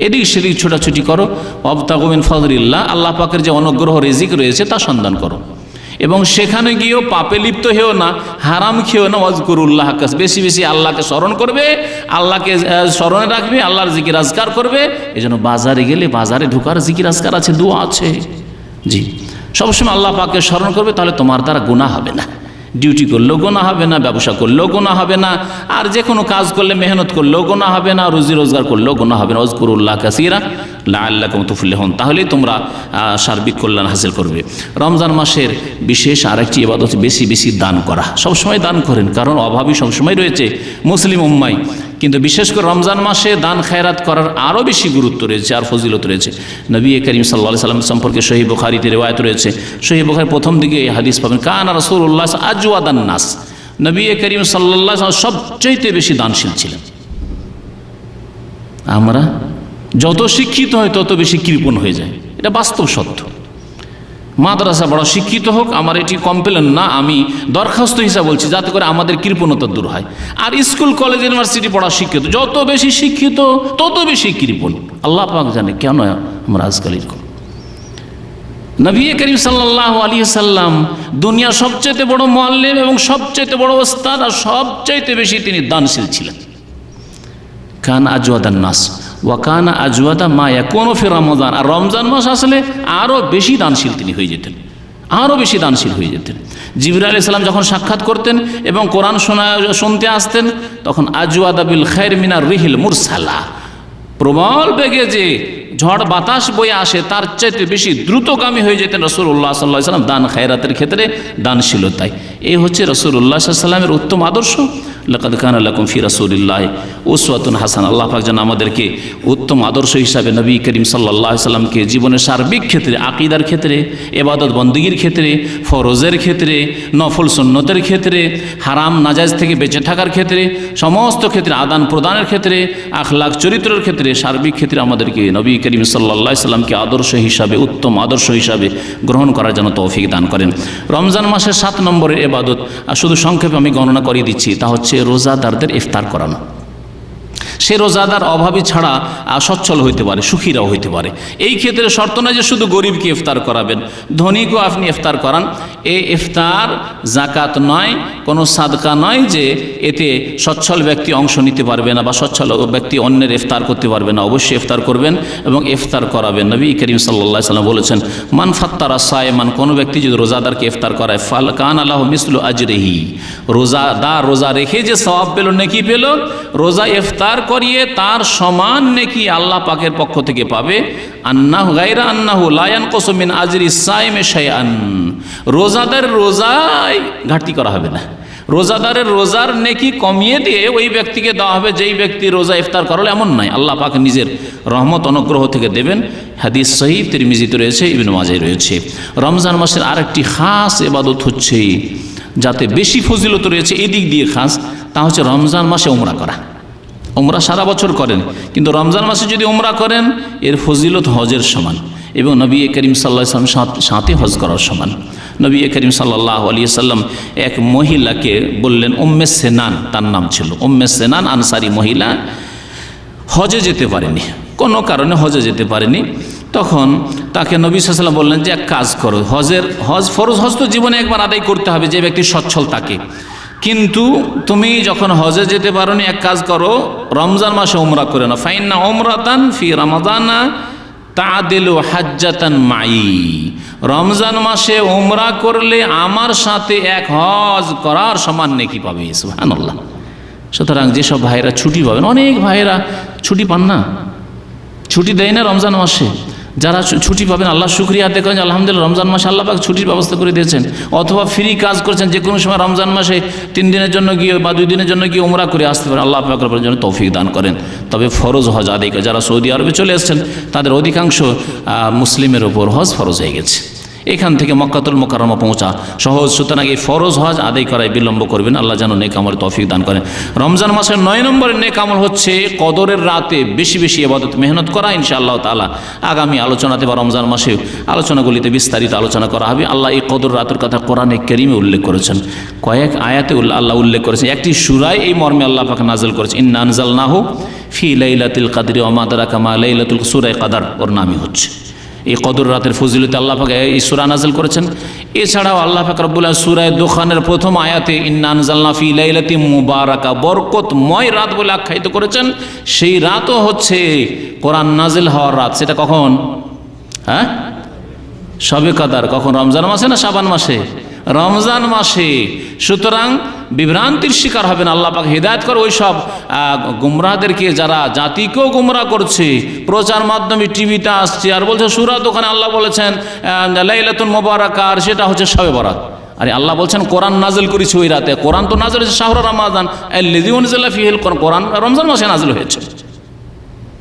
এদিক সেদিক ছোটাছুটি করো। ওয়াবতাগু মিন ফাদলিল্লাহ, আল্লাহ পাকের যে অনুগ্রহ রিজিক রয়েছে তা সন্ধান করো, এবং সেখানে গিয়েও পাপে লিপ্ত হেও না, হারাম খেও না। ওয়াজকুরুল্লাহ কাস, বেশি বেশি আল্লাহকে স্মরণ করবে, আল্লাহকে স্মরণে রাখবে, আল্লাহর জিকির আজকার করবে। এই জন্য বাজারে গেলে বাজারে ঢোকার জিকির আজকার আছে, দোয়া আছে। জি, সবসময় আল্লাহ পাককে স্মরণ করবে, তাহলে তোমার দ্বারা গুনাহ হবে না। ডিউটি করলেও গোনা হবে না, ব্যবসা করলেও গোনা হবে না, আর যে কোনো কাজ করলে মেহনত করলেও গোনা হবে না, রুজি রোজগার করলেও গোনা হবে না। ওয়াজকুরুল্লাহ কাসীরা লাআল্লাকুম তুফলিহুন, তাহলেই তোমরা সার্বিক কল্যাণ হাসিল করবে। রমজান মাসের বিশেষ আরেকটি ইবাদত বেশি বেশি দান করা। সবসময় দান করেন, কারণ অভাবী সবসময় রয়েছে মুসলিম উম্মায়, কিন্তু বিশেষ করে রমজান মাসে দান খায়রাত করার আরও বেশি গুরুত্ব রয়েছে আর ফজিলত রয়েছে। নবী করিম সাল্লাল্লাহু আলাইহি সাল্লাম সম্পর্কে সহিহ বুখারীতে রিওয়ায়াত রয়েছে। সহিহ বুখারীর প্রথম দিকে এই হাদিস পাবেন, কানা রাসূলুল্লাহ আজওয়াদান নাস, নবী করিম সাল্লাল্লাহু আলাইহি সাল্লাম সবচেয়ে বেশি দানশীল ছিলেন। আমরা যত শিক্ষিত হয় তত বেশি কৃপণ হয়ে যায়, এটা বাস্তব সত্য। মাদ্রাসা বড় শিক্ষিত হোক, আমার এটি কমপ্লেন না, আমি দরখাস্ত হিসাবে বলছি, যাতে করে আমাদের কৃপণতা দূর হয়। আর স্কুল কলেজ ইউনিভার্সিটি পড়া শিক্ষিত, যত বেশি শিক্ষিত তত বেশি কৃপণ। আল্লাহ পাক জানে কেন আমরা আজকাল এরকম। নবী করিম সাল্লাল্লাহু আলাইহি সাল্লাম দুনিয়ার সবচেয়ে বড় মুআল্লিম এবং সবচেয়ে বড় ওস্তাদ, আর সবচেয়ে বেশি তিনি দানশীল ছিলেন। কান আজওয়াদান নাস ওয়া কানা আজওয়াদা মা ইয়াকুনু ফি রমজান, আর রমজান মাস আসলে আরও বেশি দানশীল তিনি হয়ে যেতেন, আরও বেশি দানশীল হয়ে যেতেন। জিবরাইল আলাইহিস সালাম যখন সাক্ষাৎ করতেন এবং কোরআন শুনতে আসতেন, তখন আজওয়াদা বিল খায়র মিনার রিহিল মুরসালা, প্রবল বেগে যে ঝড় বাতাস বয়ে আসে তার চাইতে বেশি দ্রুতগামী হয়ে যেতেন রাসূলুল্লাহ সাল্লাল্লাহু আলাইহি ওয়াসাল্লাম দান খায়রাতের ক্ষেত্রে, দানশীলতায়। এই হচ্ছে রাসূলুল্লাহ সাল্লাল্লাহু আলাইহি ওয়াসাল্লামের উত্তম আদর্শ। লাকাদ কানা লাকুম ফি রাসূলিল্লাহি উসওয়াতুন হাসানা, আল্লাহ পাক যেন আমাদেরকে উত্তম আদর্শ হিসাবে নবী করিম সাল্লাল্লাহু আলাইহি ওয়াসাল্লামকে জীবনের সার্বিক ক্ষেত্রে, আকীদার ক্ষেত্রে, ইবাদত বন্দেগীর ক্ষেত্রে, ফরজের ক্ষেত্রে, নফল সুন্নতের ক্ষেত্রে, হারাম নাজায়েজ থেকে বেঁচে থাকার ক্ষেত্রে, সমস্ত ক্ষেত্রে, আদান প্রদানের ক্ষেত্রে, আখলাক চরিত্রের ক্ষেত্রে, সার্বিক ক্ষেত্রে আমাদেরকে নবী করিম সাল্লাল্লাহু আলাইহি ওয়াসাল্লামকে আদর্শ হিসাবে, উত্তম আদর্শ হিসাবে গ্রহণ করার জন্য তৌফিক দান করেন। রমজান মাসের 7 নম্বরের ইবাদত, আর শুধু সংক্ষেপে আমি গণনা করিয়ে দিচ্ছি, তা হচ্ছে রোজাদারদের ইফতার করানো। সে রোজাদার অভাবী ছাড়া সচ্ছল হইতে পারে, সুখীরাও হইতে পারে। এই ক্ষেত্রে শর্ত নয় যে শুধু গরিবকে ইফতার করাবেন, ধনীকেও আপনি ইফতার করান। এই ইফতার জাকাত নয়, কোনো সাদকা নয় যে এতে সচ্ছল ব্যক্তি অংশ নিতে পারবে না বা সচ্ছল ব্যক্তি অন্যের ইফতার করতে পারবে না। অবশ্যই ইফতার করবেন এবং ইফতার করাবেন। নবী করিম সাল্লাল্লাহু আলাইহি ওয়াসাল্লাম বলেছেন, মান ফাত্তারা সায়মান, কোনো ব্যক্তি যদি রোজাদারকে ইফতার করায়, ফাল কানা লাহু মিসলু আজরিহি, রোজাদার রোজা রেখে যে সওয়াব পেল, নেকি পেল, রোজা ইফতার করিয়ে তার সমান নেকি আল্লাহ পাকের পক্ষ থেকে পাবে। আন্নাহু গায়রা আন্নাহু লা ইয়ানকুসু মিন আজরি সাইমি শাইআন, রোজাদার রোজায় ঘাটতি করা হবে না, রোজাদারের রোজার নেকি কমিয়ে দিয়ে ওই ব্যক্তিকে দেওয়া হবে যেই ব্যক্তি রোজা ইফতার করলো, এমন নয়। আল্লাহ পাক নিজের রহমত অনুগ্রহ থেকে দেবেন। হাদিস সহিহ তিরমিজিতে রয়েছে, ইবনে মাজায় রয়েছে। রমজান মাসের আরেকটি খাস ইবাদত হচ্ছে, যাতে বেশি ফজিলত রয়েছে এই দিক দিয়ে খাস, তা হচ্ছে রমজান মাসে উমরা করা। উমরা সারা বছর করেন, কিন্তু রমজান মাসে যদি উমরা করেন এর ফজিলত হজের সমান, এবং নবী করিম সাল্লাল্লাহু আলাইহি ওয়াসাল্লাম সাথে হজ করার সমান। নবী করিম সাল্লাল্লাহু আলাইহি ওয়াসাল্লাম এক মহিলাকে বললেন, উম্মে সেনান তার নাম ছিল, উম্মে সেনান আনসারি মহিলা, হজে যেতে পারেনি, কোনো কারণে হজে যেতে পারেনি। তখন তাকে নবী সাল্লাল্লাহু আলাইহি ওয়াসাল্লাম বললেন যে এক কাজ করো, হজ ফরজ হজ তো জীবনে একবার আদায় করতে হবে যে ব্যক্তি সচ্ছল তাকে, কিন্তু তুমি যখন হজে যেতে পারো নি, এক কাজ করো, রমজান মাসে উমরা করে নাও। ফাইন্না উমরাতান ফি রমাদানা তাদিলু হাজ্জাতান মাই, রমজান মাসে উমরা করলে আমার সাথে এক হজ করার সমান নেকি পাবে। সুবহানাল্লাহ। সুতরাং যেসব ভাইয়েরা ছুটি পাবেন, অনেক ভাইয়েরা ছুটি পান না, ছুটি দেয় না রমজান মাসে। যারা ছুটি পাবেন আল্লাহ শুকরিয়া আদায় করেন, আলহামদুলিল্লাহ রমজান মাসে আল্লাহ পাক ছুটির ব্যবস্থা করে দিয়েছেন। অথবা ফ্রি কাজ করছেন, যে কোনো সময় রমজান মাসে 3 দিনের জন্য গিয়ে বা 2 দিনের জন্য গিয়ে উমরা করে আসতে পারেন, আল্লাহ পাক আপনার জন্য তৌফিক দান করেন। তবে ফরজ হজ আদায় করে যারা সৌদি আরবে চলে এসেছেন তাদের অধিকাংশ মুসলিমের ওপর হজ ফরজ হয়ে গেছে। এখান থেকে মক্কাতুল মুকাররমা পৌঁছা সহজ, সুতরাং এই ফরজ হজ আদায় করায় বিলম্ব করবেন। আল্লাহ যেন নেক আমল তৌফিক দান করেন। রমজান মাসের 9 নম্বরের নেক আমল হচ্ছে কদরের রাতে বেশি বেশি ইবাদত মেহনত করা। ইনশাআল্লাহ তাআলা আগামী আলোচনাতে বা রমজান মাসে আলোচনাগুলিতে বিস্তারিত আলোচনা করা হবে। আল্লাহ এই কদর রাতের কথা কোরআনে কারীমে উল্লেখ করেছেন, কয়েক আয়াতে আল্লাহ উল্লেখ করেছেন। একটি সূরায় এই মর্মে আল্লাহ পাক নাযিল করেছেন, ইন্না আনজালনাহু ফি লাইলাতিল কদরি ওয়া মা আদরাকা মা লাইলাতুল সূরা কদর, ওর নামই হচ্ছে এই কদর রাতের ফজিলতে আল্লাহ পাক এই সূরা নাযিল করেছেন। এছাড়াও আল্লাহ পাক রব্বুল আলামিন সূরা দুখানের প্রথম আয়াতে ইন্না আনজালনা ফি লাইলাতিন মুবারাকা, বরকতময় রাত বলে আখ্যায়িত করেছেন। সেই রাতও হচ্ছে কোরআন নাযিল হওয়ার রাত। সেটা কখন? শবে কদর। কখন? রমজান মাসে না শাবান মাসে? রমজান মাসে। সুতরাং বিভ্রান্তির শিকার হবেন। আল্লাহ পাক হিদায়াত করে ওই সব গুমরাহদেরকে, যারা জাতিকেও গুমরাহ করছে, প্রচার মাধ্যমে টিভিতে আসছে আর বলছে সূরা ওখানে আল্লাহ বলেছেন লাইলাতুল মুবারাকা, আর সেটা হচ্ছে শবে বরাত। আরে আল্লাহ বলছেন কোরআন নাযিল করেছে ওই রাতে। কোরআন তো নাযিল হয়েছে শাহরু রমাদান আল্লাযী উনজিলা ফীহিল কোরআন, কোরআন রমজান মাসে নাযিল হয়েছে।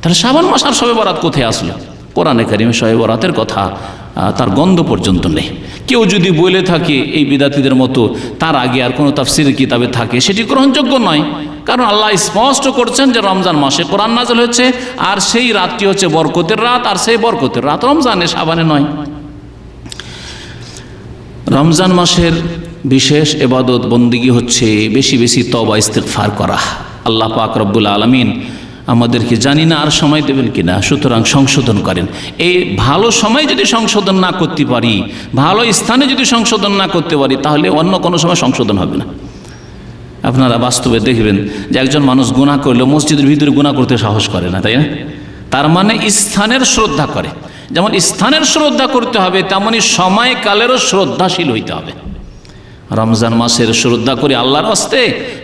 তাহলে শাবান মাস আর শবে বরাত কোথায় আসলো? কোরআনে কারীমে শবে বরাতের কথা তার গন্ধ পর্যন্ত নেই। কেউ যদি বলে থাকে এই বিদাতীদের মতো তার আগে আর কোনো তাফসীরের কিতাবে থাকে, সেটি গ্রহণযোগ্য নয়। কারণ আল্লাহ স্পষ্ট করছেন যে রমজান মাসে কোরআন নাযিল হয়েছে, আর সেই রাতটি হচ্ছে বরকতের রাত, আর সেই বরকতের রাত রমজানে শাবানে নয়। রমজান মাসের বিশেষ ইবাদত বন্দেগী হচ্ছে বেশি বেশি তওবা ইস্তিগফার করা। আল্লাহ পাক রব্বুল আলামিন আমাদেরকে জানি না আর সময় দেবেন কিনা, সুতরাং সংশোধন করেন। এই ভালো সময় যদি সংশোধন না করতে পারি, ভালো স্থানে যদি সংশোধন না করতে পারি, তাহলে অন্য কোনো সময় সংশোধন হবে না। আপনারা বাস্তবে দেখবেন যে একজন মানুষ গুনাহ করলে মসজিদের ভিতরে গুনাহ করতে সাহস করে না, তাই না? তার মানে স্থানের শ্রদ্ধা করে। যেমন স্থানের শ্রদ্ধা করতে হবে, তেমনি সময়কালেরও শ্রদ্ধাশীল হইতে হবে। রমজান মাসের শ্রদ্ধা করে আল্লাহর হস্তে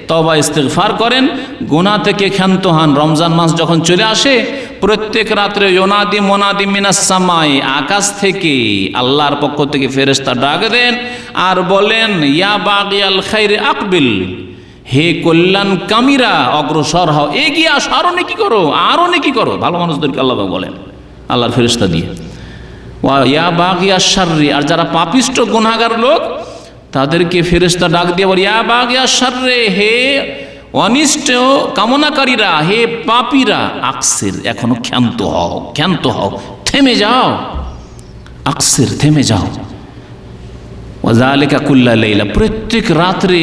তওবা ইস্তিগফার করেন, গুনাহ থেকে ক্ষান্ত হন। রমজান মাস যখন চলে আসে, প্রত্যেক রাত্রে ইউনাদি মুনাদি মিনাস সামাই, আকাশ থেকে আল্লাহর পক্ষ থেকে ফেরেশতা ডাক দেন আর বলেন ইয়া বাগিয়াল খাইরি আকবিল, হে কল্যাণ কামীরা অগ্রসর হও, এগিয়ে আসো, আরো নেকি করো, আরো নেকি করো। ভালো মানুষদেরকে আল্লাহ বলেন আল্লাহর ফেরেশতা দিয়ে। ওয়া ইয়া বাগিয়াশ শাররি, আর যারা পাপিষ্ট গুনাহগার লোক তাদেরকে ফেরেশতা ডাক দিয়ে বলে ইয়া বাগিয়াশ শাররি, হে অনিষ্ট কামনাকারীরা, হে পাপীরা, আকসির, এখনো ক্ষান্ত হও, ক্ষান্ত হও, থেমে যাও, আকসির, থেমে যাও। ওয়াজালিকা কুল্লা লাইলা, প্রত্যেক রাত্রে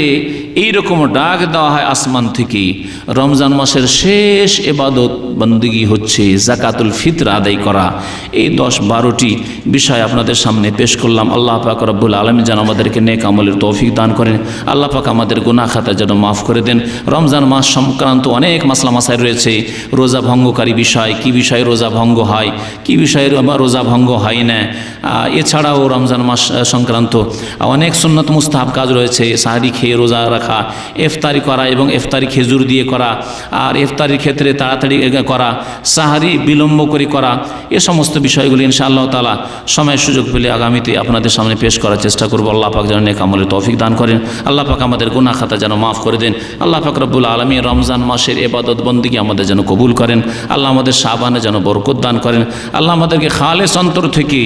এইরকম ডাক দেওয়া হয় আসমান থেকে। রমজান মাসের শেষ ইবাদত বন্দেগী হচ্ছে যাকাতুল ফিতর আদায় করা। এই 10-12টি বিষয় আপনাদের সামনে পেশ করলাম। আল্লাহ পাক রব্বুল আলামিন যেন আমাদেরকে নেক আমলের তৌফিক দান করেন। আল্লাহ পাক আমাদের গুনাহ খাতা যেন মাফ করে দেন। রমজান মাস সংক্রান্ত অনেক মাসলা মাসাইল রয়েছে। রোজা ভঙ্গকারী বিষয়, কি বিষয়ে রোজা ভঙ্গ হয়, কি বিষয়ে রোজা ভঙ্গ হয় না। এছাড়াও রমজান মাস সংক্রান্ত অনেক সুন্নত মুস্তাহাব কাজ রয়েছে। সাহারি খেয়ে রোজা রাখা, ইফতারি করা এবং ইফতারি খেজুর দিয়ে করা, আর ইফতারির ক্ষেত্রে তাড়াতাড়ি করা, সাহারি বিলম্ব করে করা, এ সমস্ত বিষয়গুলি ইনশাআল্লাহ তাআলা সময় সুযোগ পেলে আগামীতে আপনাদের সামনে পেশ করার চেষ্টা করব। আল্লাহ পাক যেন নেক আমলের তৌফিক দান করেন। আল্লাহ পাক আমাদের গুনাহ খাতা যেন মাফ করে দেন। আল্লাহ পাক রব্বুল আলামিন রমজান মাসের ইবাদত বন্দেগী আমাদের যেন কবুল করেন। আল্লাহ আমাদের শাবানে যেন বরকত দান করেন। আল্লাহ আমাদেরকে খালেস অন্তর থেকে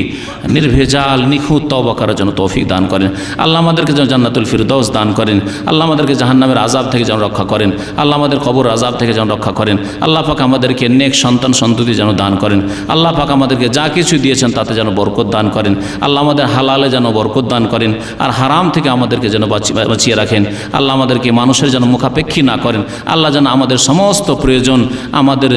নির্ভেজাল নিখুঁত তওবা করার জন্য তৌফিক দান করেন। আল্লাহ আমাদেরকে যেন জান্নাতুল ফিরদৌস দান করেন। আল্লাহ আমাদেরকে জাহান্নামের আযাব থেকে যেন রক্ষা করেন। আল্লাহ আমাদের কবর আযাব থেকে যেন রক্ষা করেন। আল্লাহ পাক আমাদেরকে নেক সন্তান সন্ততি যেন দান করেন। আল্লাহ পাক আমাদেরকে যা কিছু দিয়েছেন তাতে যেন বরকত দান করেন। আল্লাহ আমাদের হালালে যেন বরকত দান করেন, আর হারাম থেকে আমাদেরকে যেন বাঁচিয়ে রাখেন। আল্লাহ আমাদেরকে মানুষের যেন মুখাপেক্ষী না করেন। আল্লাহ যেন আমাদের সমস্ত প্রয়োজন, আমাদের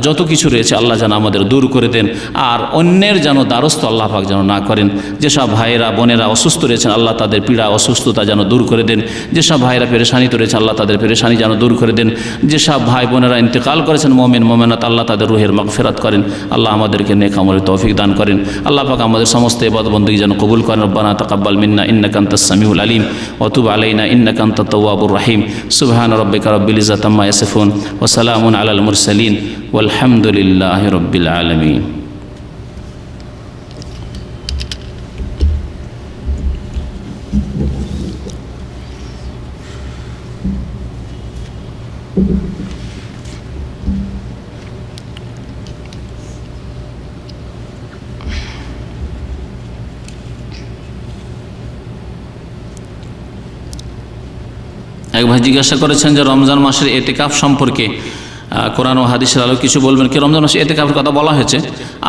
যত কিছু রয়েছে আল্লাহ যেন আমাদের দূর করে দেন, আর অন্যের যেন দ্বারস্থ আল্লাহ পাক যেন না করেন। যেসব ভাইয়েরা বোনেরা অসুস্থ রয়েছেন আল্লাহ তাদের পীড়া অসুস্থতা যেন দূর করে দেন। যেসব ভাই ভাইরা পেরেশানিতে রয়েছে, আল্লাহ তাদের পেরেশানি যেন দূর করে দেন। যেসব ভাই বোনেরা ইন্তেকাল করেছেন মুমিন মুমিনাত, আল্লাহ তাদের রুহের মাগফিরাত করেন। আল্লাহ আমাদেরকে নেক আমলের তৌফিক দান করেন। আল্লাহ পাক আমাদের সমস্ত ইবাদত বন্দেগী যেন কবুল করেন। রব্বানা তাকাব্বাল মিন্না ইন্নাকা আনতাস সামিউল আলিম ওয়া তুব আলাইনা ইন্নাকা আনতাত তাওয়াবুর রহিম। সুবহানা রাব্বিকা রাব্বিল ইজ্জাতি আম্মা ইয়াসিফুন ওয়া সালামুন আলাল মুরসালিন ওয়ালহামদুলিল্লাহি রাব্বিল আলামিন। এক ভাই জিজ্ঞাসা করেছেন যে রমজান মাসের এতেকাফ সম্পর্কে কোরআন ও হাদিসের আলো কিছু বলবেন কি? রমজান মাসে এতেকাফের কথা বলা হয়েছে,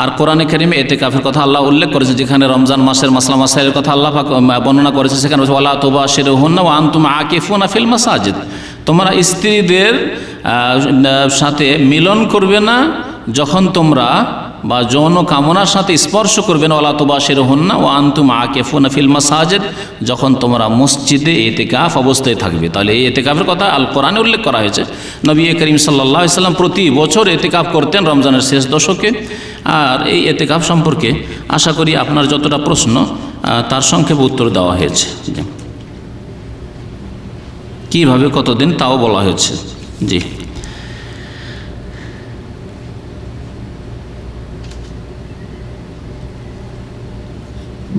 আর কোরআনে কারিমে এতেকাফের কথা আল্লাহ উল্লেখ করেছে। যেখানে রমজান মাসের মাসলা মাসাইলের কথা আল্লাহ পাক বর্ণনা করেছে, সেখানে বলছে ওয়ালা তুবাশিরুহুন্না ওয়া আনতুম আকিফুনা ফিল মাসাজিদ, তোমরা স্ত্রীদের সাথে মিলন করবে না যখন তোমরা বা যৌন কামনার সাথে স্পর্শ করবে না। ওয়ালা তুবাশিরুহুন্না ওয়া আনতুম আকিফুনা ফিল মাসাজিদ, যখন তোমরা মসজিদে এতেকাফ অবস্থায় থাকবে। তাহলে এই এতেকাফের কথা আল কোরআনে উল্লেখ করা হয়েছে। নবী করিম সাল্লাল্লাহু আলাইহি সাল্লাম প্রতি বছর এতেকাফ করতেন রমজানের শেষ দশকে। আর এই এতেকাফ সম্পর্কে আশা করি আপনার যতটা প্রশ্ন তার সংক্ষেপে উত্তর দেওয়া হয়েছে। কিভাবে কতদিন তাও বলা হয়েছে। জি,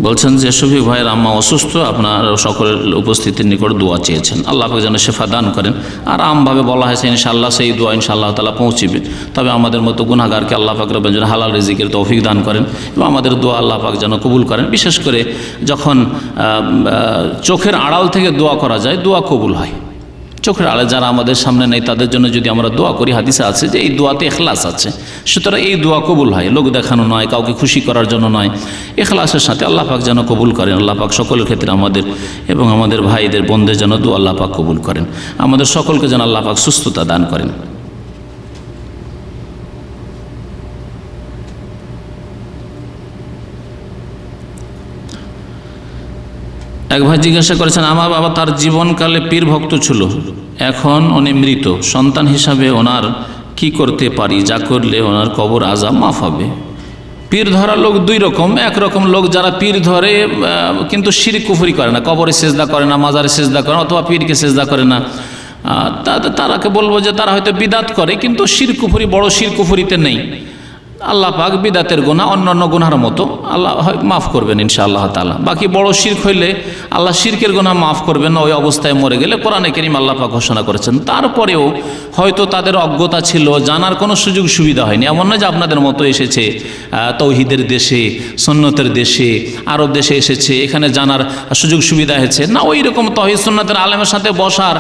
বলছেন যে শফিক ভাইয়ের আম্মা অসুস্থ, আপনার সকলের উপস্থিতির নিকট দোয়া চেয়েছেন, আল্লাহ পাক যেন শেফা দান করেন। আর আমভাবে বলা হয়েছে ইনশাআল্লাহ সেই দোয়া ইনশাআল্লাহ তাআলা পৌঁছিবে। তবে আমাদের মতো গুনাহগারকে আল্লাহ পাক রব্বুল যেন হালাল রিজিকের তৌফিক দান করেন এবং আমাদের দোয়া আল্লাহ পাক যেন কবুল করেন। বিশেষ করে যখন চোখের আড়াল থেকে দোয়া করা যায়, দোয়া কবুল হয়। চোখের আড়ালে যারা আমাদের সামনে নেই তাদের জন্য যদি আমরা দোয়া করি, হাদিসে আছে যে এই দোয়াতে ইখলাস আছে, সুতরাং এই দোয়া কবুল হয়। লোক দেখানো নয়, কাউকে খুশি করার জন্য নয়, ইখলাসের সাথে আল্লাহ পাক যেন কবুল করেন। আল্লাহ পাক সকলের ক্ষেত্রে আমাদের এবং আমাদের ভাইদের বোনদের যেন দোয়া আল্লাহ পাক কবুল করেন। আমাদের সকলকে যেন আল্লাহ পাক সুস্থতা দান করেন। এক ভাই জিজ্ঞাসা করেছেন, আমার বাবা তার জীবনকালে পীর ভক্ত ছিল, এখন উনি মৃত, সন্তান হিসাবে ওনার কি করতে পারি যা করলে ওনার কবর আযাব মাফ হবে? পীর ধরা লোক দুই রকম। একরকম লোক যারা পীর ধরে কিন্তু শিরক কুফরি করে না, কবরে সেজদা করে না, মাজারে সেজদা করে না, অথবা পীরকে সেজদা করে না, তারাকে বলবো যে তারা হয়তো বিদাত করে কিন্তু শিরক কুফরি, বড় শিরক কুফরিতে নেই। আল্লাহ পাক বিদাতের গুনাহ অন্যান্য গুনার মতো আল্লাহ মাফ করবেন ইনশাআল্লাহ তাআলা। বাকি বড় শিরক হইলে আল্লাহ শিরকের গুনাহ মাফ করবেন না, ওই অবস্থায় মরে গেলে কোরআনে কারীম আল্লাহ পাক ঘোষণা করেছেন। তারপরেও হয়তো তাদের অজ্ঞতা ছিল, জানার কোনো সুযোগ সুবিধা হয়নি। এমন নয় যে আপনাদের মতো এসেছে তৌহিদের দেশে, সুন্নতের দেশে, আরব দেশে এসেছে, এখানে জানার সুযোগ সুবিধা হয়েছে না। ওই রকম তৌহিদ সুন্নতের আলেমের সাথে বসার,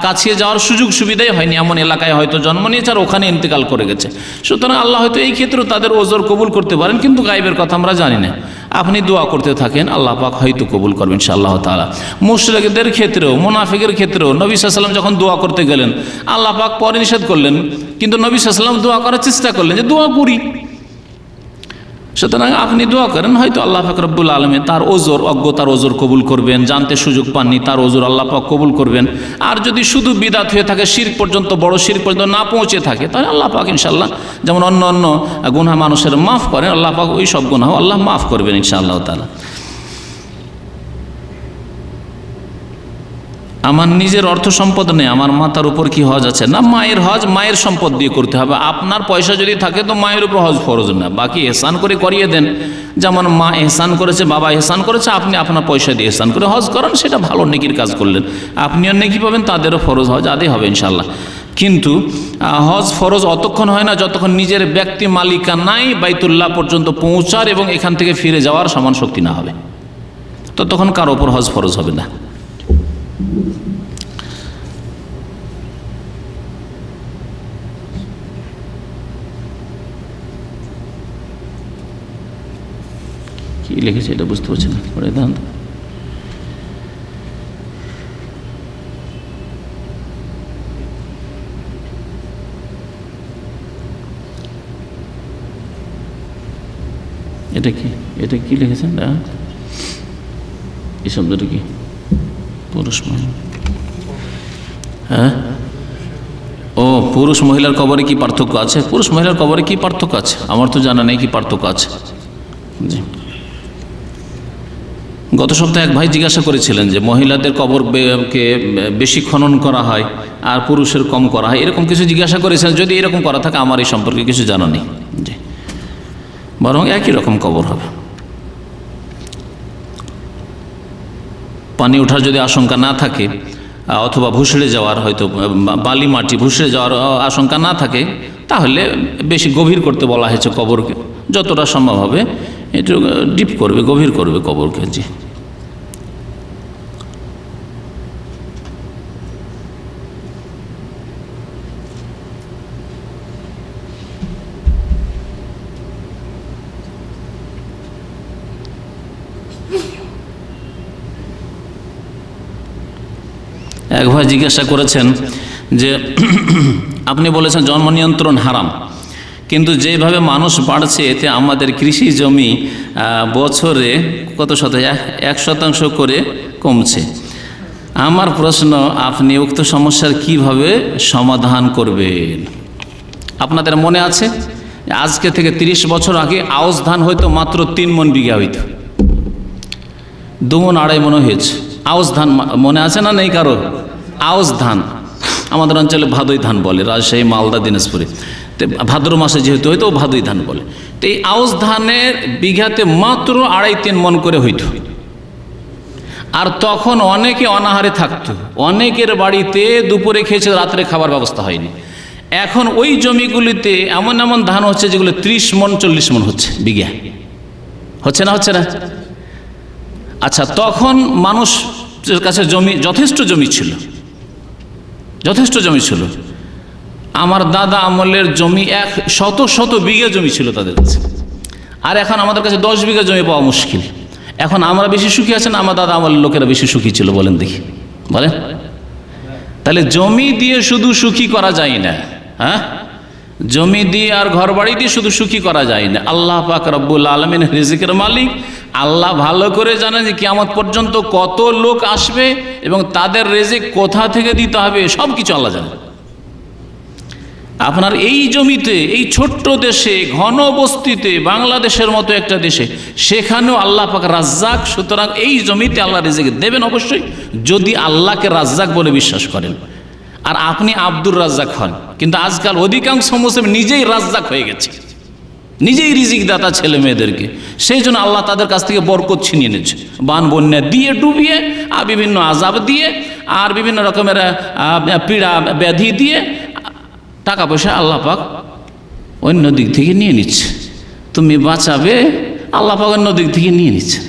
কাছিয়ে যাওয়ার সুযোগ সুবিধাই হয়নি। এমন এলাকায় হয়তো জন্ম নিয়েছে আর ওখানে ইন্তেকাল করে গেছে। সুতরাং আল্লাহ হয়তো এই ক্ষেত্রে তাদের ওজর কবুল করতে পারেন, কিন্তু গায়েবের কথা আমরা জানি না। আপনি দোয়া করতে থাকেন, আল্লাহ পাক হয়তো কবুল করবেন ইনশাআল্লাহ তাআলা। মুশরিকদের ক্ষেত্রেও, মুনাফিকের ক্ষেত্রেও নবী সাল্লাল্লাহু আলাইহি ওয়াসাল্লাম যখন দোয়া করতে গেলেন, আল্লাহ পাক পরে নিষেধ করলেন, কিন্তু নবী সাল্লাল্লাহু আলাইহি ওয়াসাল্লাম দোয়া করার চেষ্টা করলেন যে দোয়া করি। সুতরাং আপনি দোয়া করেন, হয়তো আল্লাহ পাক রব্বুল আলামিন তার ওজর, অজ্ঞতার ওজর কবুল করবেন, জানতে সুযোগ পাননি তার ওজর আল্লাহ পাক কবুল করবেন। আর যদি শুধু বিদাত হয়ে থাকে, শিরক পর্যন্ত, বড় শিরক পর্যন্ত না পৌঁছে থাকে, তাহলে আল্লাহ পাক ইনশাআল্লাহ যেমন অন্য অন্য গুনাহ মানুষের মাফ করেন, আল্লাহ পাক ওই সব গুনাহ আল্লাহ মাফ করবেন ইনশাআল্লাহ তাআলা। আমার নিজের অর্থ সম্পদ নেই, আমার মাথার উপর কি হজ আছে? না, মায়ের হজ মায়ের সম্পদ দিয়ে করতে হবে। আপনার পয়সা যদি থাকে তো মায়ের উপর হজ ফরজ না, বাকি এহসান করে করিয়ে দেন। যেমন মা এহসান করেছে, বাবা এহসান করেছে, আপনি আপনার পয়সা দিয়ে এহসান করে হজ করেন, সেটা ভালো নেকির কাজ করলেন, আপনিও নেকি পাবেন, তাদেরও ফরজ হজ আদায় হবে ইনশাআল্লাহ। কিন্তু হজ ফরজ অতক্ষণ হয় না যতক্ষণ নিজের ব্যক্তি মালিকানায় বাইতুল্লাহ পর্যন্ত পৌঁছার এবং এখান থেকে ফিরে যাওয়ার সমান শক্তি না হবে, ততক্ষণ কারো ওপর হজ ফরজ হবে না। কি লিখেছে এটা বুঝতে পারছি না, পরে দাঁড়ান। এটা কি, এটা কি লিখেছেন? এই শব্দটা কি? পুরুষ মহিলা হ্যাঁ, ও পুরুষ মহিলার কবরে কি পার্থক্য আছে? পুরুষ মহিলার কবরে কি পার্থক্য আছে আমার তো জানা নেই কি পার্থক্য আছে। জি, গত সপ্তাহে এক ভাই জিজ্ঞাসা করেছিলেন যে মহিলাদের কবরকে বেশি খনন করা হয় আর পুরুষের কম করা হয়, এরকম কিছু জিজ্ঞাসা করেছিলেন। যদি এরকম করা থাকে আমার এই সম্পর্কে কিছু জানা নেই। জি, বরং একই রকম কবর হবে। পানি ওঠার যদি আশঙ্কা না থাকে অথবা ভুসড়ে যাওয়ার, হয়তো বালি মাটি ভুসড়ে যাওয়ার আশঙ্কা না থাকে, তাহলে বেশি গভীর করতে বলা হয়েছে কবরকে। যতটা সম্ভব হবে একটু ডিপ করবে, গভীর করবে কবরকে। জি, এক ভাই জিজ্ঞাসা করেছেন যে আপনি বলেছেন জন্ম নিয়ন্ত্রণ হারাম, কিন্তু যেভাবে মানুষ বাড়ছে এতে আমাদের কৃষি জমি বছরে কত শতাংশ, 1% করে কমছে। আমার প্রশ্ন, আপনি উক্ত সমস্যার কিভাবে সমাধান করবেন? আপনাদের মনে আছে আজকে থেকে 30 বছর আগে আউশ ধান হয়তো মাত্র 3 মণ বিঘা হইত, 2 মণ 2.5 মণ হয়েছে। আউশ ধান মনে আছে না? নেই কারো? আউশ ধান আমাদের অঞ্চলে ভাদই ধান বলে, রাজশাহী, মালদা, দিনাজপুরে ভাদ্র মাসে যেহেতু হয়তো ভাদই ধান বলে। তো এই আউশ ধানের বিঘাতে মাত্র 2.5-3 মণ করে হইত। আর তখন অনেকে অনাহারে থাকতো, অনেকের বাড়িতে দুপুরে খেয়েছে, রাত্রে খাবার ব্যবস্থা হয়নি। এখন ওই জমিগুলিতে এমন এমন ধান হচ্ছে যেগুলো 30 মণ 40 মণ হচ্ছে বিঘা। হচ্ছে না? হচ্ছে না? আচ্ছা, তখন মানুষের কাছে জমি যথেষ্ট জমি ছিল, যথেষ্ট জমি ছিল। আমার দাদা আমলের জমি 100 বিঘা জমি ছিল তাদের কাছে। আর এখন আমাদের কাছে 10 বিঘা জমি পাওয়া মুশকিল। এখন আমরা বেশি সুখী আছেন, আমার দাদা আমলের লোকেরা বেশি সুখী ছিল? বলেন দেখি, বলেন। তাহলে জমি দিয়ে শুধু সুখী করা যায় না। হ্যাঁ, জমি দিয়ে আর ঘর বাড়ি দিয়ে শুধু সুখী করা যায় না। আল্লাহ পাক রব্বুল আলামিন রিজিকের মালিক। আল্লাহ ভালো করে জানেন যে কিয়ামত পর্যন্ত কত লোক আসবে এবং তাদের রিজিক কোথা থেকে দিতে হবে, সব কিছু আল্লাহ জানেন। আপনার এই জমিতে, এই ছোট্ট দেশে, ঘন বস্তিতে, বাংলাদেশের মতো একটা দেশে, সেখানেও আল্লাহ পাক রাজ্জাক। সুতরাং এই জমিতে আল্লাহ রিজিক দেবেন অবশ্যই, যদি আল্লাহকে রাজ্জাক বলে বিশ্বাস করেন আর আপনি আব্দুর রাজ্জাক হন। কিন্তু আজকাল অধিকাংশ মুসলিম নিজেই রাজ্জাক হয়ে গেছে, নিজেই রিজিক দাতা ছেলে মেয়েদেরকে। সেই জন্য আল্লাহ তাদের কাছ থেকে বরকত ছিনিয়ে নিচ্ছে, বান বন্যা দিয়ে ডুবিয়ে, আর বিভিন্ন আযাব দিয়ে, আর বিভিন্ন রকমের পীড়া ব্যাধি দিয়ে টাকা পয়সা আল্লাহ পাক অন্য দিক থেকে নিয়ে নিচ্ছে। তুমি বাঁচাবে, আল্লাহ পাক অন্য দিক থেকে নিয়ে নিচ্ছে।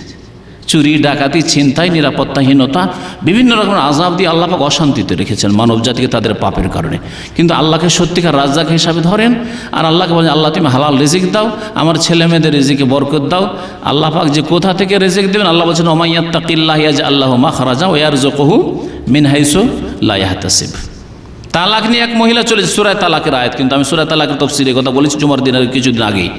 চুরি, ডাকাতি, ছিনতাই, নিরাপত্তাহীনতা, বিভিন্ন রকমের আযাব দিয়ে আল্লাহ পাক অশান্তিতে রেখেছেন মানব জাতিকে তাদের পাপের কারণে। কিন্তু আল্লাহকে সত্যিকার রাজ্জাক হিসাবে ধরেন আর আল্লাহকে বলেন, আল্লাহ তুমি হালাল রিজিক দাও, আমার ছেলে মেয়েদের রিজিকে বরকত দাও। আল্লাহ পাক যে কোথা থেকে রিজিক দেবেন, আল্লাহ বলছেন ওয়া মাইয়াত্তাকিল্লাহ ইয়াজআল মাখরাজা ওয়া ইয়ারযুকুহু মিন হাইসু লা ইয়াহতাসিব। তালাক নিয়ে এক মহিলা চলেছে, সূরা তালাকের আয়াত, কিন্তু আমি সূরা তালাকের তাফসীরে কথা বলেছি জুমার দিনের কিছুদিন আগেই।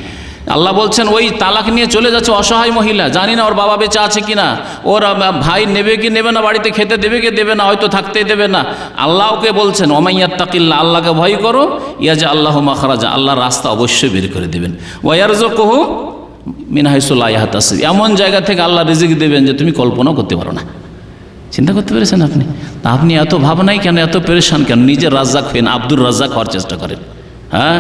আল্লাহ বলছেন ওই তালাক নিয়ে চলে যাচ্ছে অসহায় মহিলা, জানি না ওর বাবা বেঁচে আছে কিনা, ওর ভাই নেবে কি নেবে না, বাড়িতে খেতে দেবে কি দেবে না, হয়তো থাকতেই দেবে না। আল্লাহ ওকে বলছেন ওয়া মাইয়াত্তাকিল্লাহ, আল্লাহকে ভয় করো, ইয়াজআল্লাহু মাখরাজা, আল্লাহ রাস্তা অবশ্যই বের করে দেবেন, ওয়া ইয়ারযুকুহু মিন হাইসু লা ইয়াহতাসিব, এমন জায়গা থেকে আল্লাহ রিজিক দেবেন যে তুমি কল্পনাও করতে পারো না। চিন্তা করতে পেরেছেন আপনি? আপনি এত ভাবনাই কেন, এত পেরেশান কেন? নিজের রাজ্জাক হয়ে না, আব্দুর রাজ্জাক হওয়ার চেষ্টা করেন। হ্যাঁ,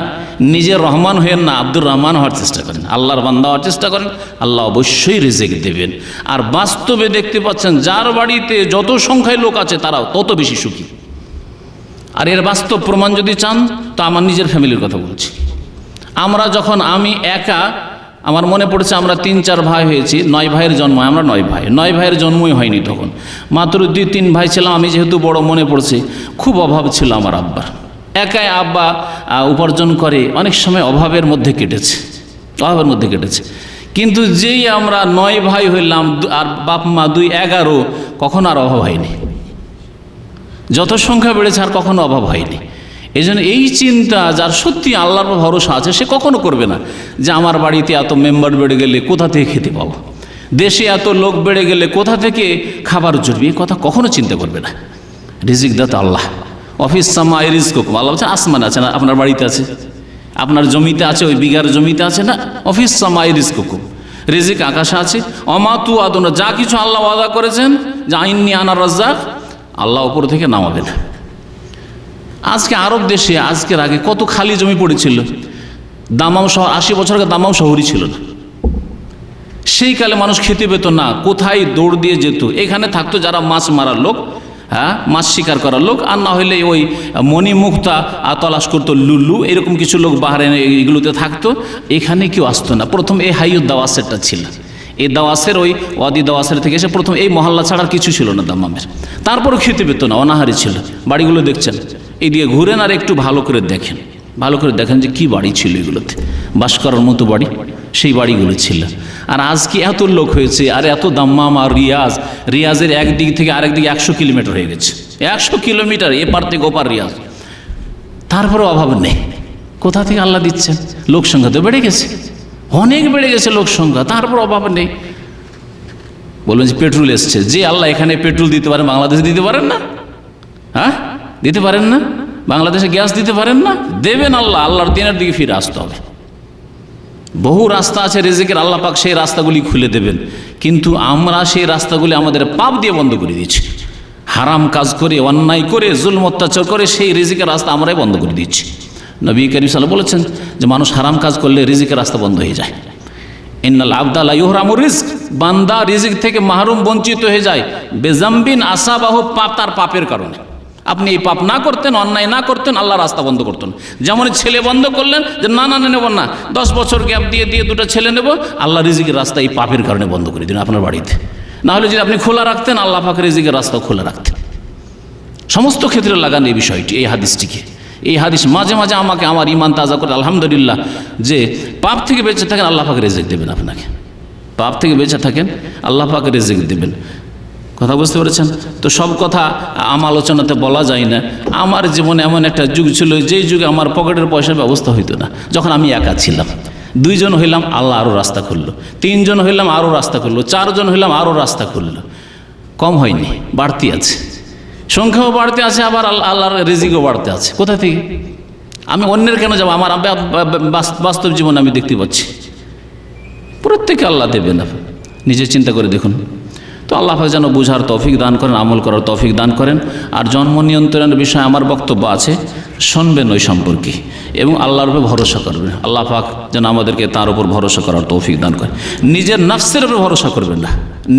নিজের রহমান হয়েন না, আব্দুর রহমান হওয়ার চেষ্টা করেন, আল্লাহর বান্দা হওয়ার চেষ্টা করেন, আল্লাহ অবশ্যই রিজিক দেবেন। আর বাস্তবে দেখতে পাচ্ছেন যার বাড়িতে যত সংখ্যায় লোক আছে তারাও তত বেশি সুখী। আর এর বাস্তব প্রমাণ যদি চান তো আমার নিজের ফ্যামিলির কথা বলছি। আমরা যখন, আমি একা, আমার মনে পড়েছে আমরা 3-4 ভাই হয়েছি, 9 ভাইয়ের জন্ম, আমরা 9 ভাই, 9 ভাইয়ের জন্মই হয়নি তখন, মাত্র 2-3 ভাই ছিলাম। আমি যেহেতু বড়, মনে পড়ছে খুব অভাব ছিল আমার আব্বার। একাই আব্বা উপার্জন করে, অনেক সময় অভাবের মধ্যে কেটেছে, অভাবের মধ্যে কেটেছে। কিন্তু যেই আমরা 9 ভাই হইলাম আর বাপ মা 2-11, কখনো আর অভাব হয়নি। যত সংখ্যা বেড়েছে আর কখনো অভাব হয়নি। এই জন্য এই চিন্তা যার সত্যি আল্লাহর ভরসা আছে সে কখনো করবে না যে আমার বাড়িতে এত মেম্বার বেড়ে গেলে কোথা থেকে খেতে পাবো, দেশে এত লোক বেড়ে গেলে কোথা থেকে খাবার জুটবে, এই কথা কখনো চিন্তা করবে না। রিজিক দাতা আল্লাহ, অফিস সামা রিজকুকুম, আল্লাহ বলছেন আসমান আছে না, আপনার বাড়িতে আছে, আপনার জমিতে আছে, ওই বিঘার জমিতে আছে না, অফিস সামা রিজকুকুম, রিজিক আকাশে আছে। অমা তু আদুনা, যা কিছু আল্লাহ ওয়াদা করেছেন যে আইন্নি আনা রাজ্জাক, আল্লাহ উপর থেকে নামাবে না। আজকে আরব দেশে আজকের আগে কত খালি জমি পড়েছিল, দামাম শহর 80 বছর আগে দামাম শহরই ছিল না। সেই কালে মানুষ খেতে পেত না, কোথায় দৌড় দিয়ে যেত, এখানে থাকতো যারা মাছ মারার লোক, হ্যাঁ মাছ শিকার করার লোক, আর না হইলে ওই মণিমুক্তা তলাশ করতো, লুল্লু, এরকম কিছু লোক বাহারেনে এগুলোতে থাকতো। এখানে কেউ আসতো না। প্রথম এই হাইয়ুদ দাওয়াসেরটা ছিল, এই দাওয়াসের ওই ওয়াদি দাওয়াসের থেকে এসে প্রথম এই মহল্লা ছাড়ার কিছু ছিল না দামামের। তারপরও খেতে পেত না, অনাহারি ছিল। বাড়িগুলো দেখছেন, এই দিয়ে ঘুরেন আর একটু ভালো করে দেখেন, ভালো করে দেখেন যে কি বাড়ি ছিল এগুলোতে, বাস করার মতো বাড়ি, সেই বাড়িগুলো ছিল। আর আজকে এত লোক হয়েছে, আর এত দাম্মাম আর রিয়াজের একদিক থেকে আরেক দিকে 100 কিলোমিটার হয়ে গেছে, 100 কিলোমিটার এপার থেকে ওপার রিয়াজ। তারপরেও অভাব নেই। কোথা থেকে আল্লাহ দিচ্ছেন? লোক সংখ্যা তো বেড়ে গেছে, অনেক বেড়ে গেছে লোক সংখ্যা, তারপর অভাব নেই। বলবেন যে পেট্রোল এসছে, যে আল্লাহ এখানে পেট্রোল দিতে পারেন বাংলাদেশে দিতে পারেন না? হ্যাঁ দিতে পারেন না? বাংলাদেশে গ্যাস দিতে পারেন না? দেবেন আল্লাহ, আল্লাহর দিনের দিকে ফিরে আসতে হবে। বহু রাস্তা আছে রিজিকের, আল্লাহ পাক সেই রাস্তাগুলি খুলে দেবেন, কিন্তু আমরা সেই রাস্তাগুলি আমাদের পাপ দিয়ে বন্ধ করে দিচ্ছি। হারাম কাজ করে, অন্যায় করে, জুলম অত্যাচার করে সেই রিজিকের রাস্তা আমরাই বন্ধ করে দিচ্ছি। নবী করিম সাল্লাল্লাহু বলেছেন যে মানুষ হারাম কাজ করলে রিজিকের রাস্তা বন্ধ হয়ে যায়। ইন্নাল আবদা লা ইউহরামু রিজক, বান্দা রিজিক থেকে মাহরুম বঞ্চিত হয়ে যায় বেজাম্বিন আসাবাহু, পাপ, তার পাপের কারণে। আপনি এই পাপ না করতেন, অন্যায় না করতেন, আল্লাহ রাস্তা বন্ধ করতেন। যেমন ছেলে বন্ধ করলেন যে না নেব না, 10 বছর গ্যাপ দিয়ে 2টা ছেলে নেব, আল্লাহ রিজিকের রাস্তা এই পাপের কারণে বন্ধ করে দিন আপনার বাড়িতে। না হলে যদি আপনি খোলা রাখতেন, আল্লাহ পাক রিজিকের রাস্তা খোলা রাখতেন। সমস্ত ক্ষেত্রে লাগান এই বিষয়টি, এই হাদিসটিকে। এই হাদিস মাঝে মাঝে আমাকে আমার ইমান তাজা করে, আলহামদুলিল্লাহ, যে পাপ থেকে বেঁচে থাকেন আল্লাহ পাক রিজিক দেবেন আপনাকে, পাপ থেকে বেঁচে থাকেন আল্লাহ পাক রিজিক দেবেন। কথা বুঝতে পেরেছেন? তো সব কথা আমার আলোচনাতে বলা যায় না। আমার জীবনে এমন একটা যুগ ছিল, যেই যুগে আমার পকেটের পয়সার ব্যবস্থা হইতো না। যখন আমি একা ছিলাম, 2 জন হইলাম, আল্লাহ আরও রাস্তা খুললো, 3 জন হইলাম, আরও রাস্তা খুললো, 4 জন হইলাম, আরও রাস্তা খুললো। কম হয়নি, বাড়তি আছে, সংখ্যাও বাড়তে আছে, আবার আল্লাহর রিজিকও বাড়তে আছে। কোথা থেকে? আমি অন্যের কেন যাবো? আমার বাস্তব জীবনে আমি দেখতে পাচ্ছি প্রত্যেকে আল্লাহ দেবে না। নিজে চিন্তা করে দেখুন। তো আল্লাহ যেন বুঝার তৌফিক দান করেন, আমল করার তৌফিক দান করেন। আর জন্ম নিয়ন্ত্রণের বিষয়ে আমার বক্তব্য আছে, শুনবেন ওই সম্পর্কে, এবং আল্লাহর উপর ভরসা করবেন। আল্লাহ পাক যেন আমাদেরকে তার উপর ভরসা করার তৌফিক দান করেন। নিজের নফসের উপর ভরসা করবেন না,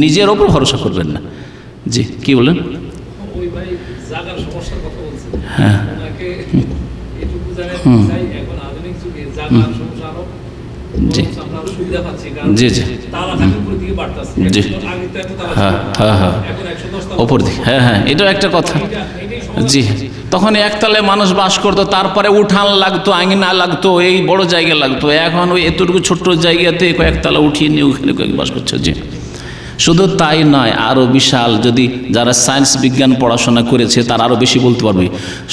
নিজের উপর ভরসা করবেন না। জি, কি বলেন? হ্যাঁ, জি জি জি জি, হ্যাঁ হ্যাঁ হ্যাঁ, ওপর দিকে, হ্যাঁ হ্যাঁ, এটাও একটা কথা। জি, তখন একতলায় মানুষ বাস করতো, তারপরে উঠান লাগতো, আঙিনা লাগতো, এই বড় জায়গা লাগতো। এখন ওই এতটুকু ছোট্ট জায়গাতে কয়েকতলা উঠিয়ে নিয়ে ওখানে কয়েক বাস করছে। জি, শুধু তাই নয়, আরও বিশাল, যদি যারা সায়েন্স বিজ্ঞান পড়াশোনা করেছে তারা আরও বেশি বলতে পারবে।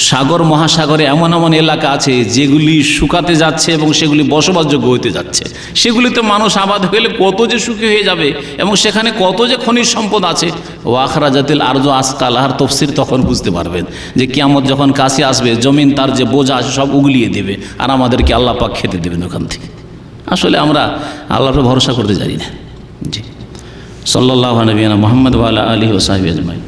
সাগর মহাসাগরে এমন এমন এলাকা আছে যেগুলি শুকাতে যাচ্ছে এবং সেগুলি বসবাসযোগ্য হতে যাচ্ছে। সেগুলিতে মানুষ আবাদ হলে কত যে সুখী হয়ে যাবে, এবং সেখানে কত যে খনিজ সম্পদ আছে। ও আখরাজাতিল আরজু আসকালাহার তফসির তখন বুঝতে পারবেন যে কিয়ামত যখন কাছে আসবে, জমিন তার যে বোঝা আছে সব উগলিয়ে দেবে, আর আমাদেরকে আল্লাহ পাক খেতে দেবেন ওখান থেকে। আসলে আমরা আল্লাহর ভরসা করতে জানি না। জি, সাল্লাল্লাহু আলাইহি ওয়া সাল্লাম, মুহাম্মদ ওয়া আলা আলিহি ওয়া সাহবিহি আজমাইন।